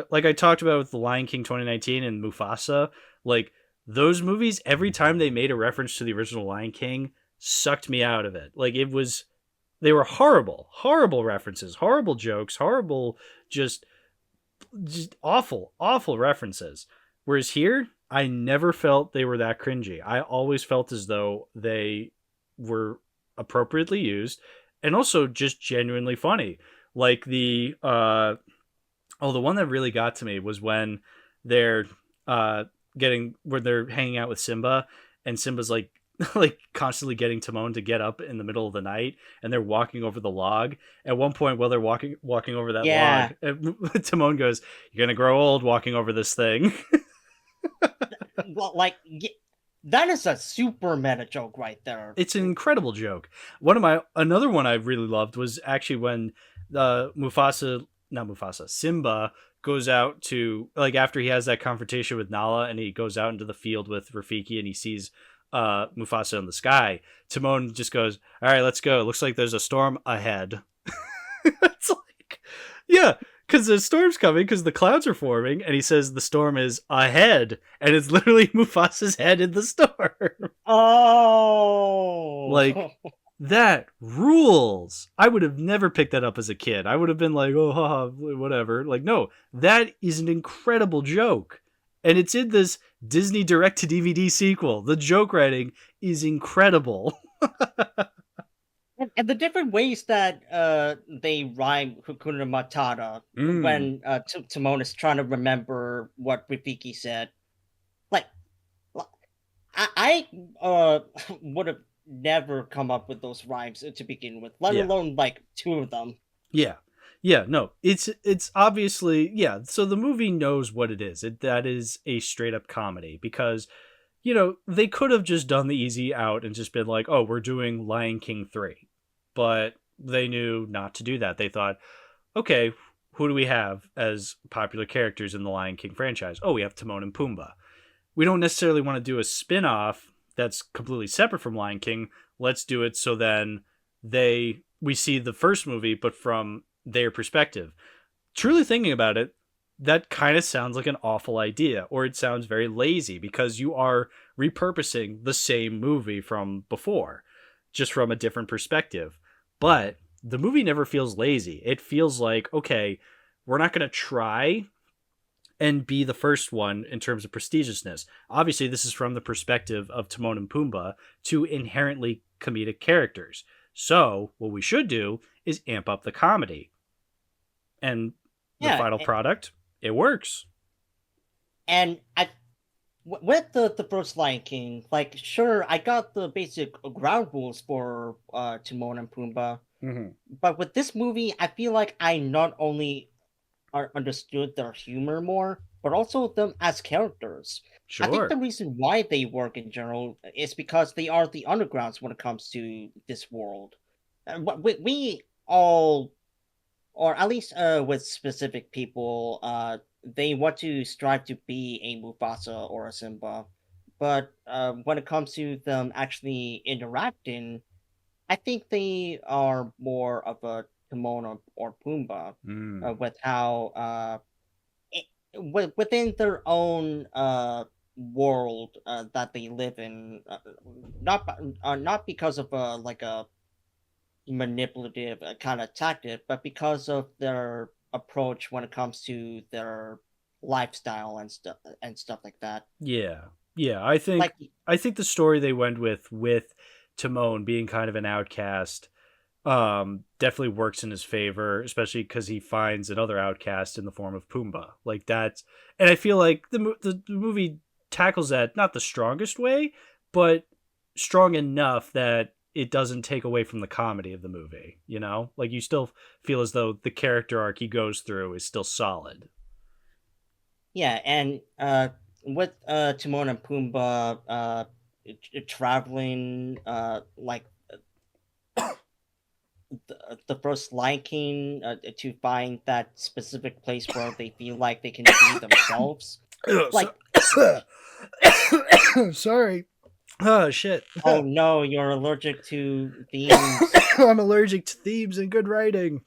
like I talked about with The Lion King 2019 and Mufasa, like, those movies, every time they made a reference to the original Lion King, sucked me out of it. Like, it was, they were horrible, horrible references, horrible jokes, horrible, just just awful, awful references. Whereas here, I never felt they were that cringy. I always felt as though they were appropriately used and also just genuinely funny. Like the one that really got to me was when they're where they're hanging out with Simba, and Simba's like like constantly getting Timon to get up in the middle of the night, and they're walking over the log. At one point, while they're walking over that Yeah, log, Timon goes, "You're gonna grow old walking over this thing." well, like that is a super meta joke right there. It's an incredible joke. Another one I really loved was actually when Simba goes out to, like, after he has that confrontation with Nala and he goes out into the field with Rafiki and he sees Mufasa in the sky. Timon just goes, "All right, let's go. It looks like there's a storm ahead." It's like, yeah, because the storm's coming because the clouds are forming, and he says the storm is ahead, and it's literally Mufasa's head in the storm. Oh, Like, that rules. I would have never picked that up as a kid. I would have been like, oh, haha, whatever. Like, no, that is an incredible joke. And it's in this Disney direct to DVD sequel. The joke writing is incredible. and the different ways that they rhyme Hakuna Matata Mm, when Timon is trying to remember what Rafiki said. Like, I would have never come up with those rhymes to begin with, let yeah. alone like two of them. Yeah. Yeah, no. It's obviously, yeah, so the movie knows what it is. That is a straight up comedy because they could have just done the easy out and just been like, "Oh, we're doing Lion King 3." But they knew not to do that. They thought, "Okay, who do we have as popular characters in the Lion King franchise? Oh, we have Timon and Pumbaa. We don't necessarily want to do a spin-off that's completely separate from Lion King. Let's do it so then we see the first movie but from their perspective." Truly thinking about it, that kind of sounds like an awful idea, or it sounds very lazy because you are repurposing the same movie from before, just from a different perspective. But the movie never feels lazy. It feels like, okay, we're not going to try and be the first one in terms of prestigiousness. Obviously, this is from the perspective of Timon and Pumbaa, two inherently comedic characters. So, what we should do is amp up the comedy. And the Yeah, final product, it works. and with the first Lion King, like sure, I got the basic ground rules for Timon and Pumbaa, Mm-hmm. but with this movie, I feel like I not only understood their humor more, but also them as characters. I think the Sure. reason why they work in general is because they are the undergrounds when it comes to this world. We all, or at least with specific people, they want to strive to be a Mufasa or a Simba. But when it comes to them actually interacting, I think they are more of a Timon or Pumbaa Mm. with how within their own world that they live in, not because of like a manipulative kind of tactic, but because of their approach when it comes to their lifestyle and stuff like that. Yeah. Yeah. I think Like, I think the story they went with Timon being kind of an outcast definitely works in his favor, especially because he finds another outcast in the form of Pumbaa. Like that's, and I feel like the movie tackles that not the strongest way, but strong enough that it doesn't take away from the comedy of the movie, you know? Like, you still feel as though the character arc he goes through is still solid. Yeah, and with Timon and Pumbaa traveling, like the first Lion King to find that specific place where they feel like they can be themselves. Like, sorry. Oh, shit. Oh no, you're allergic to themes. I'm allergic to themes and good writing.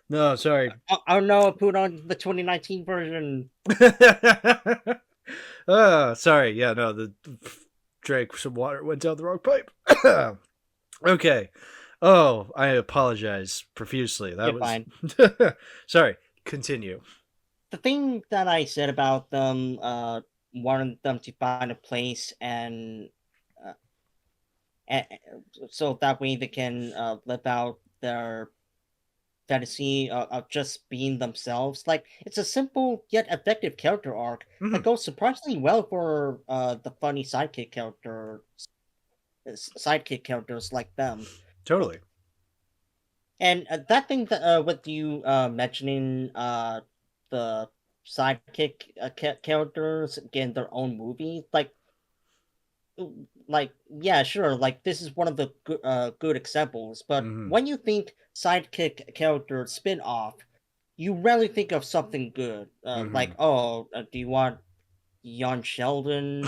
No, sorry. Oh no, put on the 2019 version. Sorry. Yeah, no, the drank some water, went down the wrong pipe. Okay. Oh, I apologize profusely. That You're fine. Sorry. Continue. The thing that I said about them, wanting them to find a place and so that way they can live out their fantasy of just being themselves. Like, it's a simple yet effective character arc that goes surprisingly well for the funny sidekick characters like them. Totally. And that thing that with you mentioning the sidekick characters getting their own movie, like yeah, sure, like this is one of the good examples. But when you think sidekick character spin-off, you rarely think of something good. Like, oh, do you want Young Sheldon,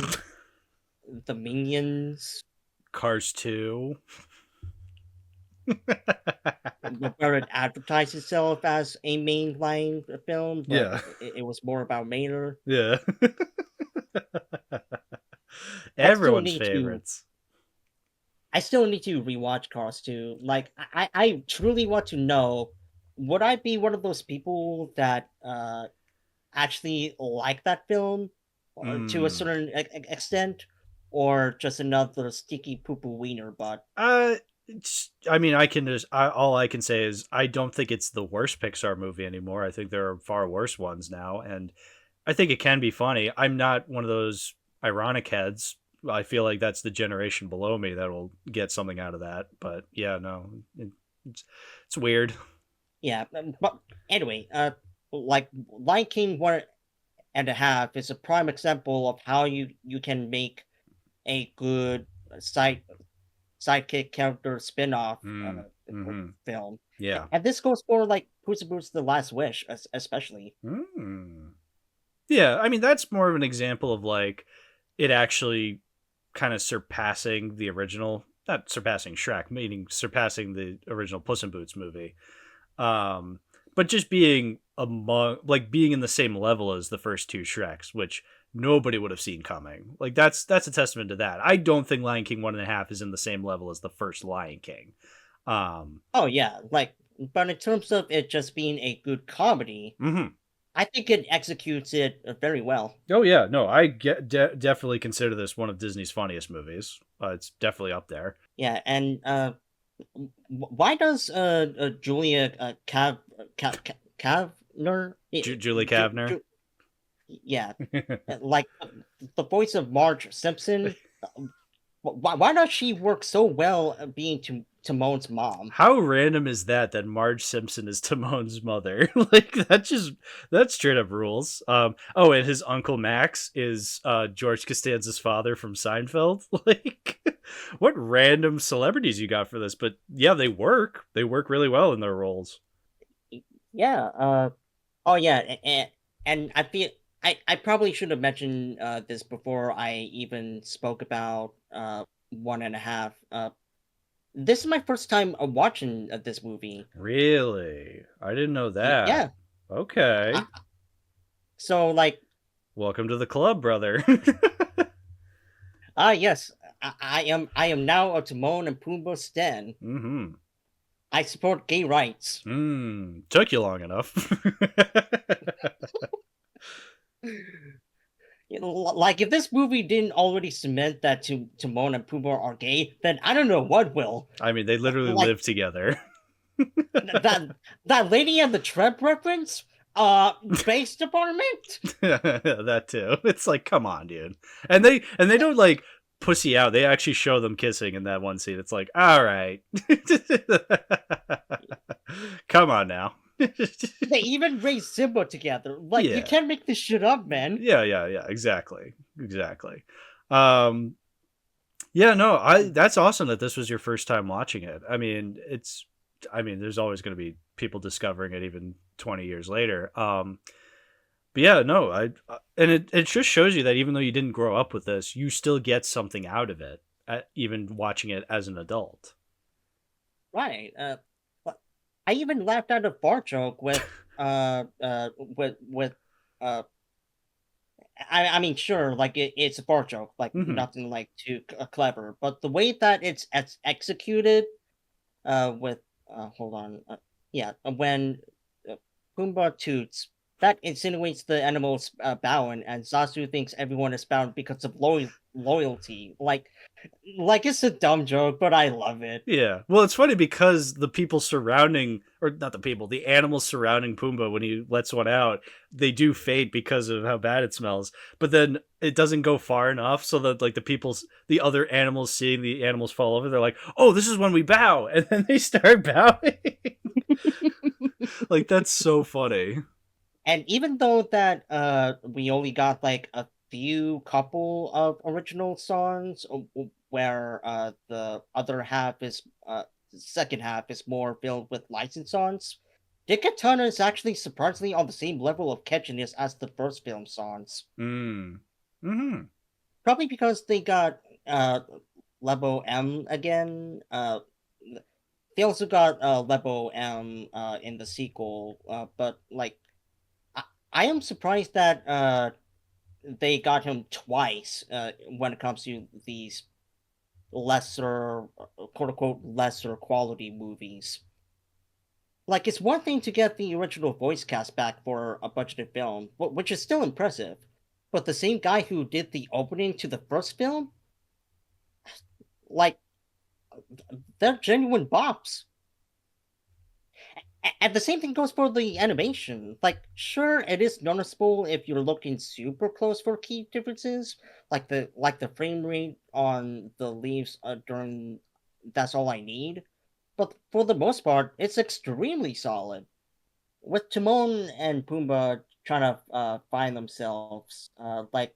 the Minions, Cars 2? where it advertised itself as a mainline film, but Yeah, it was more about Mater. yeah. Everyone's favorites. I still need to rewatch Cars 2. Like, I truly want to know, would I be one of those people that actually like that film to a certain extent, or just another sticky poo-poo wiener butt? I mean, all I can say is I don't think it's the worst Pixar movie anymore. I think there are far worse ones now, and I think it can be funny. I'm not one of those ironic heads. I feel like that's the generation below me that will get something out of that. But yeah, no, it's weird. Yeah, but anyway, like Lion King 1.5 is a prime example of how you can make a good sidekick character spin-off film. Yeah. And this goes for like Puss in Boots: The Last Wish, especially. Yeah, I mean, that's more of an example of like it actually kind of surpassing the original, not surpassing Shrek, meaning surpassing the original Puss in Boots movie. But just being being in the same level as the first two Shreks, which nobody would have seen coming. Like that's a testament to that. I don't think Lion King 1.5 is in the same level as the first Lion King. Oh yeah, like, but in terms of it just being a good comedy, I think it executes it very well. Oh yeah, no, I definitely consider this one of Disney's funniest movies. It's definitely up there. Yeah, and why does Julia Kavner? Julie Kavner? Yeah, like the voice of Marge Simpson. Why does she work so well being Timon's mom? How random is that Marge Simpson is Timon's mother? Like that straight up rules. Oh, and his uncle Max is George Costanza's father from Seinfeld. Like, what random celebrities you got for this? But yeah, they work really well in their roles. Yeah. Oh yeah, and I feel I probably should have mentioned this before I even spoke about 1.5. This is my first time watching this movie. Really? I didn't know that. Yeah. Okay. So, like, welcome to the club, brother. Yes, I am now a Timon and Pumbaa stan. I support gay rights. Took you long enough. Like, if this movie didn't already cement that Timon and Pumbaa are gay, then I don't know what will. I mean, they literally live together. that Lady and the Tramp reference? Base department? That too. It's like, come on, dude. And they don't like pussy out. They actually show them kissing in that one scene. It's like, all right, come on now. They even raised Simba together. Like, you Yeah, can't make this shit up, man. yeah. Exactly. Um, yeah, no, that's awesome that this was your first time watching it. I mean, there's always going to be people discovering it even 20 years later. But yeah, no, and it just shows you that even though you didn't grow up with this, you still get something out of it, even watching it as an adult. Right. But I even laughed at a fart joke with uh I mean, sure, like it's a fart joke, like Hmm. nothing like too clever, but the way that it's executed, with hold on, yeah, when Pumbaa toots, that insinuates the animal's bowing, and Zazu thinks everyone is bound because of loyalty. Like it's a dumb joke, but I love it. Yeah. Well, it's funny because the people surrounding, or not the people, the animals surrounding Pumbaa when he lets one out, they do fade because of how bad it smells. But then it doesn't go far enough so that like the other animals seeing the animals fall over, they're like, "Oh, this is when we bow," and then they start bowing. Like that's so funny. And even though that we only got like a few couple of original songs where the other half is the second half is more filled with licensed songs, Dickatona is actually surprisingly on the same level of catchiness as the first film songs. Mm. Hmm. Probably because they got Lebo M again. They also got Lebo M in the sequel, but like I, I am surprised that they got him twice when it comes to these lesser, quote unquote, lesser quality movies. Like, it's one thing to get the original voice cast back for a budgeted film, which is still impressive, but the same guy who did the opening to the first film, like, they're genuine bops. And the same thing goes for the animation. Like, sure, it is noticeable if you're looking super close for key differences, like the frame rate on the leaves during That's All I Need. But for the most part, it's extremely solid. With Timon and Pumbaa trying to find themselves, like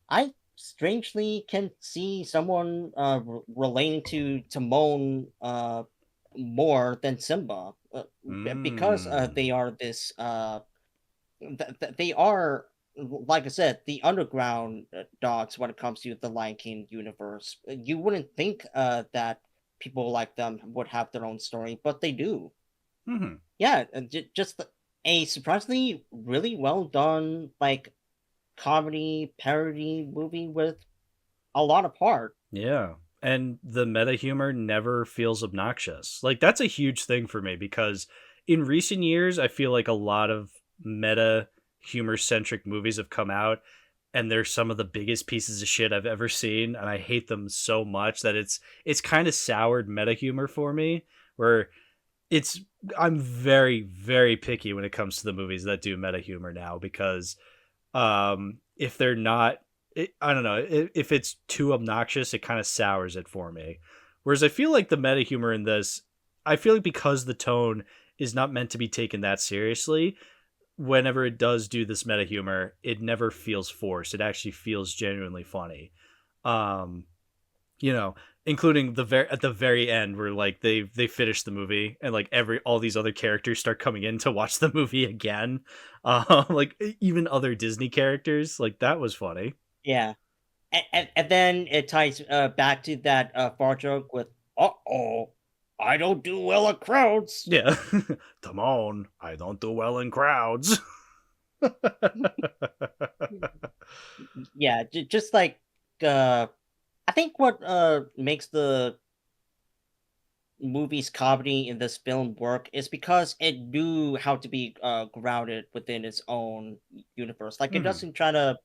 I strangely can see someone relating to Timon more than Simba, because Mm. they are this they are, like I said, the underground dogs when it comes to the Lion King universe. You wouldn't think that people like them would have their own story, but they do. Hmm. Yeah, just a surprisingly really well done like comedy parody movie with a lot of heart. Yeah. And the meta humor never feels obnoxious. Like that's a huge thing for me because in recent years I feel like a lot of meta humor centric movies have come out and they're some of the biggest pieces of shit I've ever seen and I hate them so much that it's kind of soured meta humor for me where it's I'm very picky when it comes to the movies that do meta humor now because if they're not I don't know if it's too obnoxious it kind of sours it for me, whereas I feel like the meta humor in this, I feel like because the tone is not meant to be taken that seriously, whenever it does do this meta humor it never feels forced, it actually feels genuinely funny. um you know, including at the very end where like they finish the movie and like all these other characters start coming in to watch the movie again. Like even other Disney characters, like that was funny. Yeah, and then it ties back to that far joke with oh, I don't do well at crowds. Yeah. Come on, I don't do well in crowds. Yeah, just like uh I think what makes the movie's comedy in this film work is because it knew how to be grounded within its own universe. Like it Hmm. doesn't try to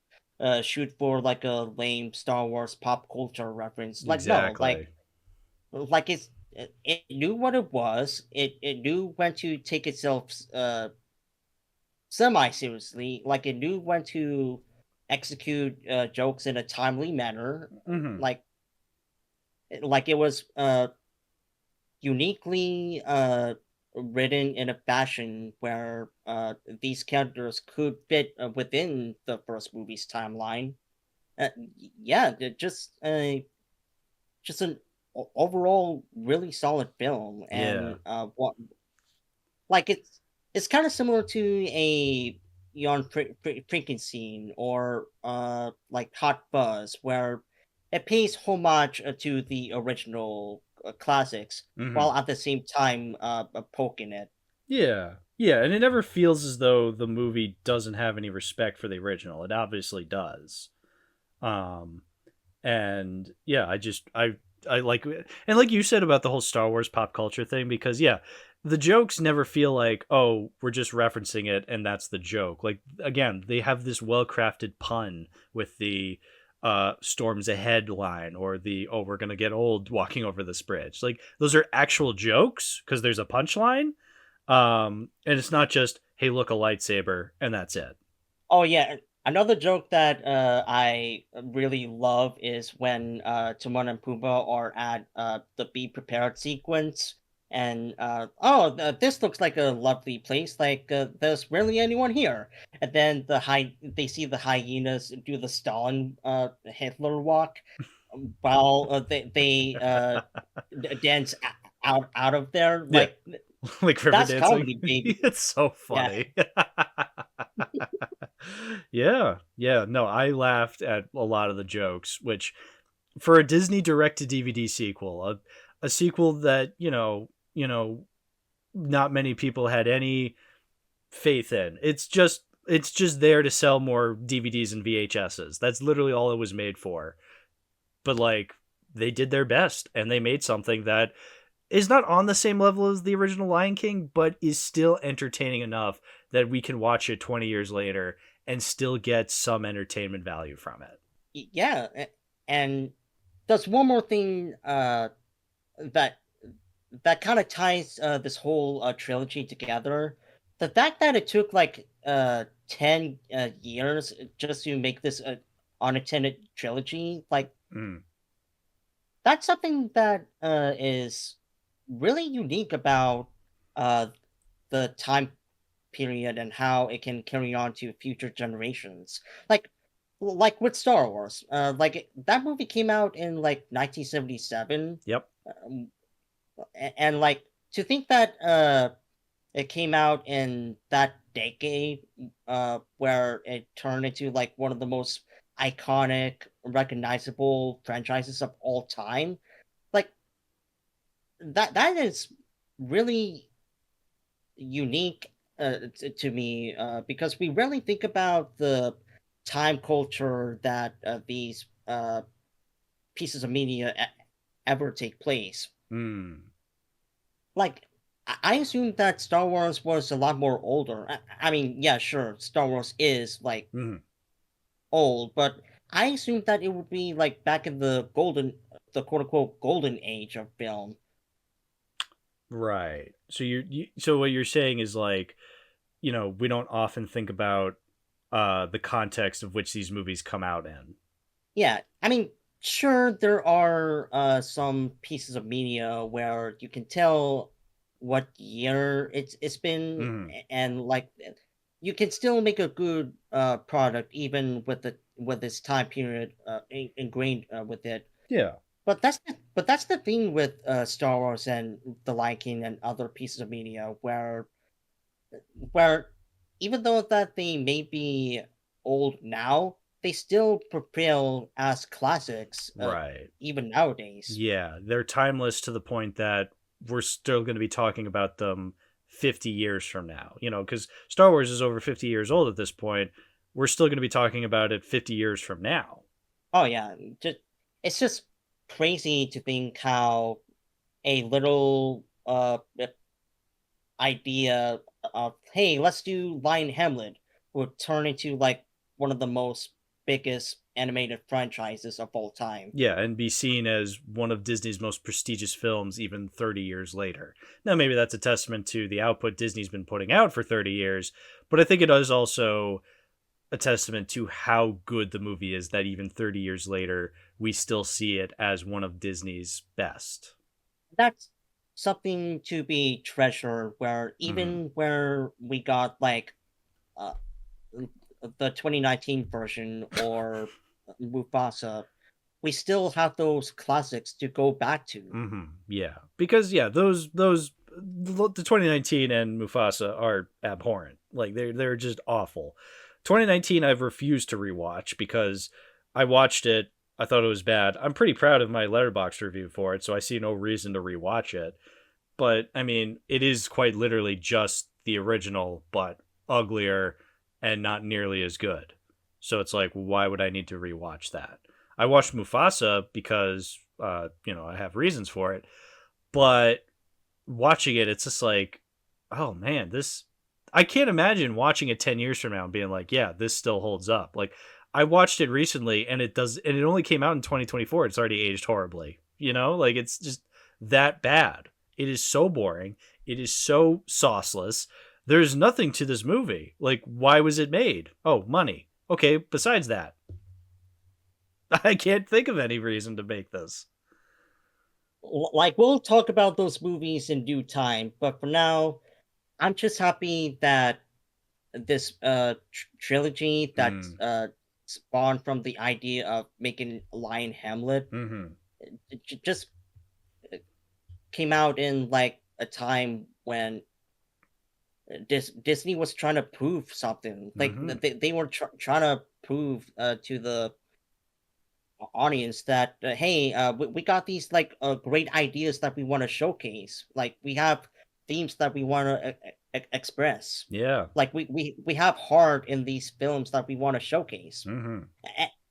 shoot for like a lame Star Wars pop culture reference. Like no, Exactly. like it knew what it was. It knew when to take itself semi seriously. Like it knew when to execute jokes in a timely manner. Hmm. Like like it was uniquely written in a fashion where these characters could fit within the first movie's timeline. Yeah, just an overall really solid film, Yeah. and what like it's kind of similar to a Yon Frankenstein or like Hot Buzz, where it pays homage to the original classics Hmm. while at the same time poking it. Yeah. Yeah, and it never feels as though the movie doesn't have any respect for the original. It obviously does. Um and yeah, I like, and like you said about the whole Star Wars pop culture thing, because yeah, the jokes never feel like, oh, we're just referencing it and that's the joke. Like, again, they have this well-crafted pun with the storms ahead line, or the, oh, we're gonna get old walking over this bridge. Like, those are actual jokes because there's a punchline. And it's not just, hey, look, a lightsaber, and that's it. Oh yeah, another joke that I really love is when Timon and Pumbaa are at the Be Prepared sequence, and this looks like a lovely place. Like there's rarely anyone here. And then they see the hyenas do the Stalin Hitler walk, while they dance out of there. Yeah. Like Like river that's dancing. comedy, baby. It's so Yeah. funny. Yeah. Yeah. No, I laughed at a lot of the jokes, which, for a Disney direct to DVD sequel, a sequel that, not many people had any faith in. It's just there to sell more DVDs and VHSs. That's literally all it was made for. But like, they did their best and they made something that is not on the same level as the original Lion King, but is still entertaining enough that we can watch it 20 years later and still get some entertainment value from it. Yeah, and there's one more thing that kind of ties this whole trilogy together. The fact that it took like 10 years just to make this unattended trilogy, like Mm, that's something that is really unique about uh, the time period and how it can carry on to future generations. Like with Star Wars, that movie came out in like 1977. yep. Um, and like to think that it came out in that decade where it turned into like one of the most iconic recognizable franchises of all time, like that is really unique to me because we rarely think about the time culture that these pieces of media ever take place. Mm, Like, I assumed that Star Wars was a lot more older. I mean, yeah, sure, Star Wars is like mm. old, but I assumed that it would be like back in the quote unquote golden age of film. Right. So so what you're saying is like, we don't often think about the context of which these movies come out in. Yeah, I mean, sure, there are some pieces of media where you can tell what year it's been, Mm, and like you can still make a good product even with this time period ingrained with it. yeah. But that's the thing with Star Wars and The Lion King and other pieces of media where even though that they may be old now, they still prevail as classics, Right. even nowadays. Yeah, they're timeless to the point that we're still going to be talking about them 50 years from now. Because Star Wars is over 50 years old at this point. We're still going to be talking about it 50 years from now. Oh yeah, it's just crazy to think how a little idea of hey, let's do Lion Hamlet would turn into like one of the most biggest animated franchises of all time. Yeah, and be seen as one of Disney's most prestigious films even 30 years later. Now, maybe that's a testament to the output Disney's been putting out for 30 years, but I think it is also a testament to how good the movie is that even 30 years later, we still see it as one of Disney's best. That's something to be treasured. Where Mm-hmm. even where we got like uh, the 2019 version or Mufasa, we still have those classics to go back to. Mm-hmm. Yeah, because those the 2019 and Mufasa are abhorrent. Like they're just awful. 2019 I've refused to rewatch because I watched it. I thought it was bad. I'm pretty proud of my Letterboxd review for it, so I see no reason to rewatch it. But I mean, it is quite literally just the original, but uglier and not nearly as good. So it's like, why would I need to rewatch that? I watched Mufasa because, I have reasons for it. But watching it, it's just like, oh man, this. I can't imagine watching it 10 years from now and being like, yeah, this still holds up. Like, I watched it recently and it does, and it only came out in 2024. It's already aged horribly. Like it's just that bad. It is so boring. It is so sauceless. There's nothing to this movie. Like, why was it made? Oh, money. Okay, besides that, I can't think of any reason to make this. Like we'll talk about those movies in due time, but for now, I'm just happy that this trilogy that Mm. spawned from the idea of making Lion Hamlet Mm-hmm. just came out in like a time when Disney was trying to prove something. Like Mm-hmm. they were trying to prove to the audience that hey, we got these like great ideas that we want to showcase. Like we have themes that we want to express. Yeah. Like we have heart in these films that we want to showcase. Mm-hmm.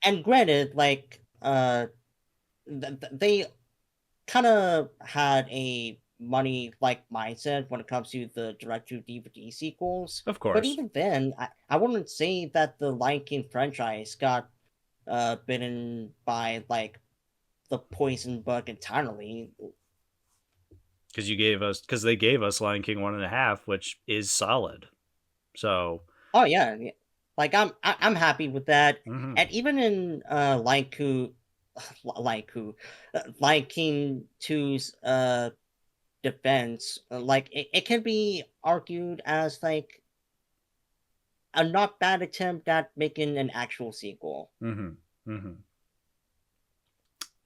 And granted, like they kind of had a money like mindset when it comes to the direct to DVD sequels. Of But course. even then, I wouldn't say that the Lion King franchise got bitten by like the poison bug entirely. Because they gave us Lion King 1.5, which is solid. So, Oh yeah, like I'm happy with that. mm-hmm. And even in Lion King 2's defense, like it can be argued as like a not bad attempt at making an actual sequel. Mm-hmm. Mm-hmm.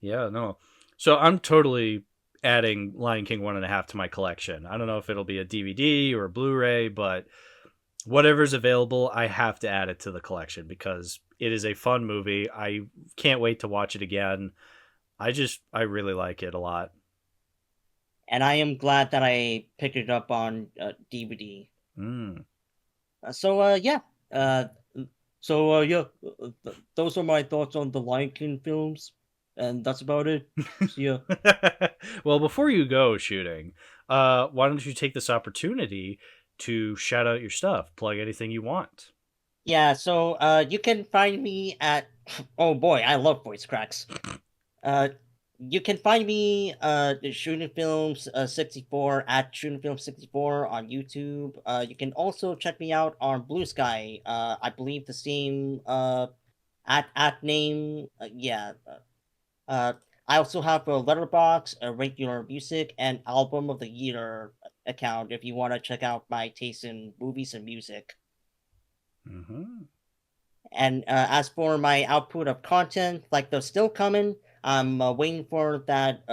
Yeah, no. So I'm totally adding Lion King 1.5 to my collection. I don't know if it'll be a DVD or a Blu-ray, but whatever's available, I have to add it to the collection because it is a fun movie. I can't wait to watch it again. I really like it a lot. And I am glad that I picked it up on DVD. Mm. Yeah, uh, yeah, those are my thoughts on the Lion King films, and that's about it. See ya. Well, before you go shooting, why don't you take this opportunity to shout out your stuff, plug anything you want? Yeah, so you can find me at. Oh boy, I love voice cracks. Uh, you can find me Shooting Films 64 at Shooting Films 64 on YouTube. You can also check me out on Blue Sky. I believe the same at name. Yeah. Uh, I also have a Letterbox, a regular music, and album of the year account if you want to check out my taste in movies and music. Mm-hmm. And as for my output of content, like they're still coming. I'm waiting for that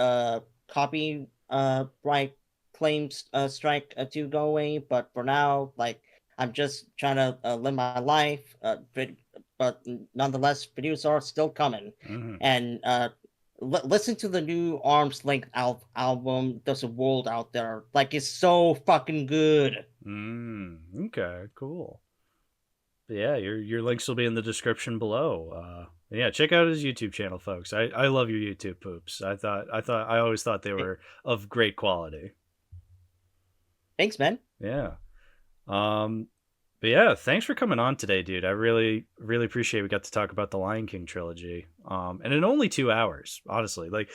copy right claims strike to go away. But for now, like I'm just trying to live my life. But nonetheless, videos are still coming. Mm-hmm. And listen to the new Arms Length album. There's a world out there. Like it's so fucking good. Okay, cool. But yeah, your links will be in the description below. Yeah, check out his YouTube channel, folks. I love your YouTube poops. I always thought they were of great quality. Thanks, man. Yeah. Um, but yeah, thanks for coming on today, dude. I really, really appreciate we got to talk about the Lion King trilogy. And in only 2 hours, honestly. Like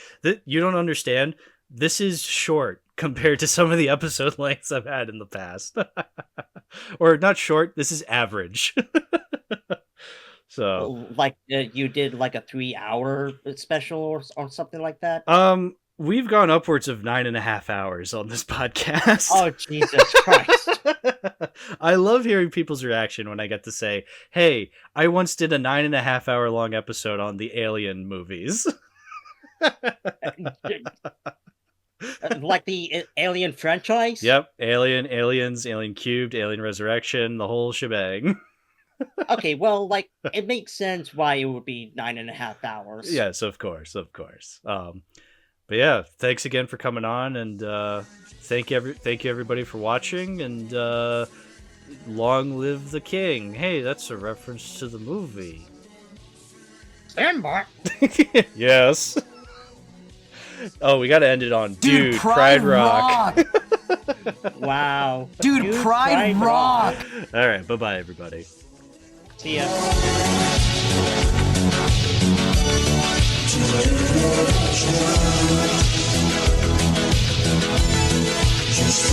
you don't understand. This is short compared to some of the episode lengths I've had in the past. Or not short, this is average. So, Like you did like a 3-hour special or something like that. we've gone upwards of 9.5 hours on this podcast. Oh, Jesus Christ. I love hearing people's reaction when I get to say, hey, I once did a 9.5 hour long episode on the Alien movies. Like the Alien franchise? Yep. Alien, Aliens, Alien Cubed, Alien Resurrection, the whole shebang. Okay, well, like, it makes sense why it would be 9.5 hours. Yes, of course. But yeah, thanks again for coming on, and thank you everybody for watching, and long live the king. Hey, that's a reference to the movie. Simba. Yes. Oh, we gotta end it on Dude, Pride Rock. Wow. Dude, Pride Rock. All right, bye-bye, everybody. See ya. Just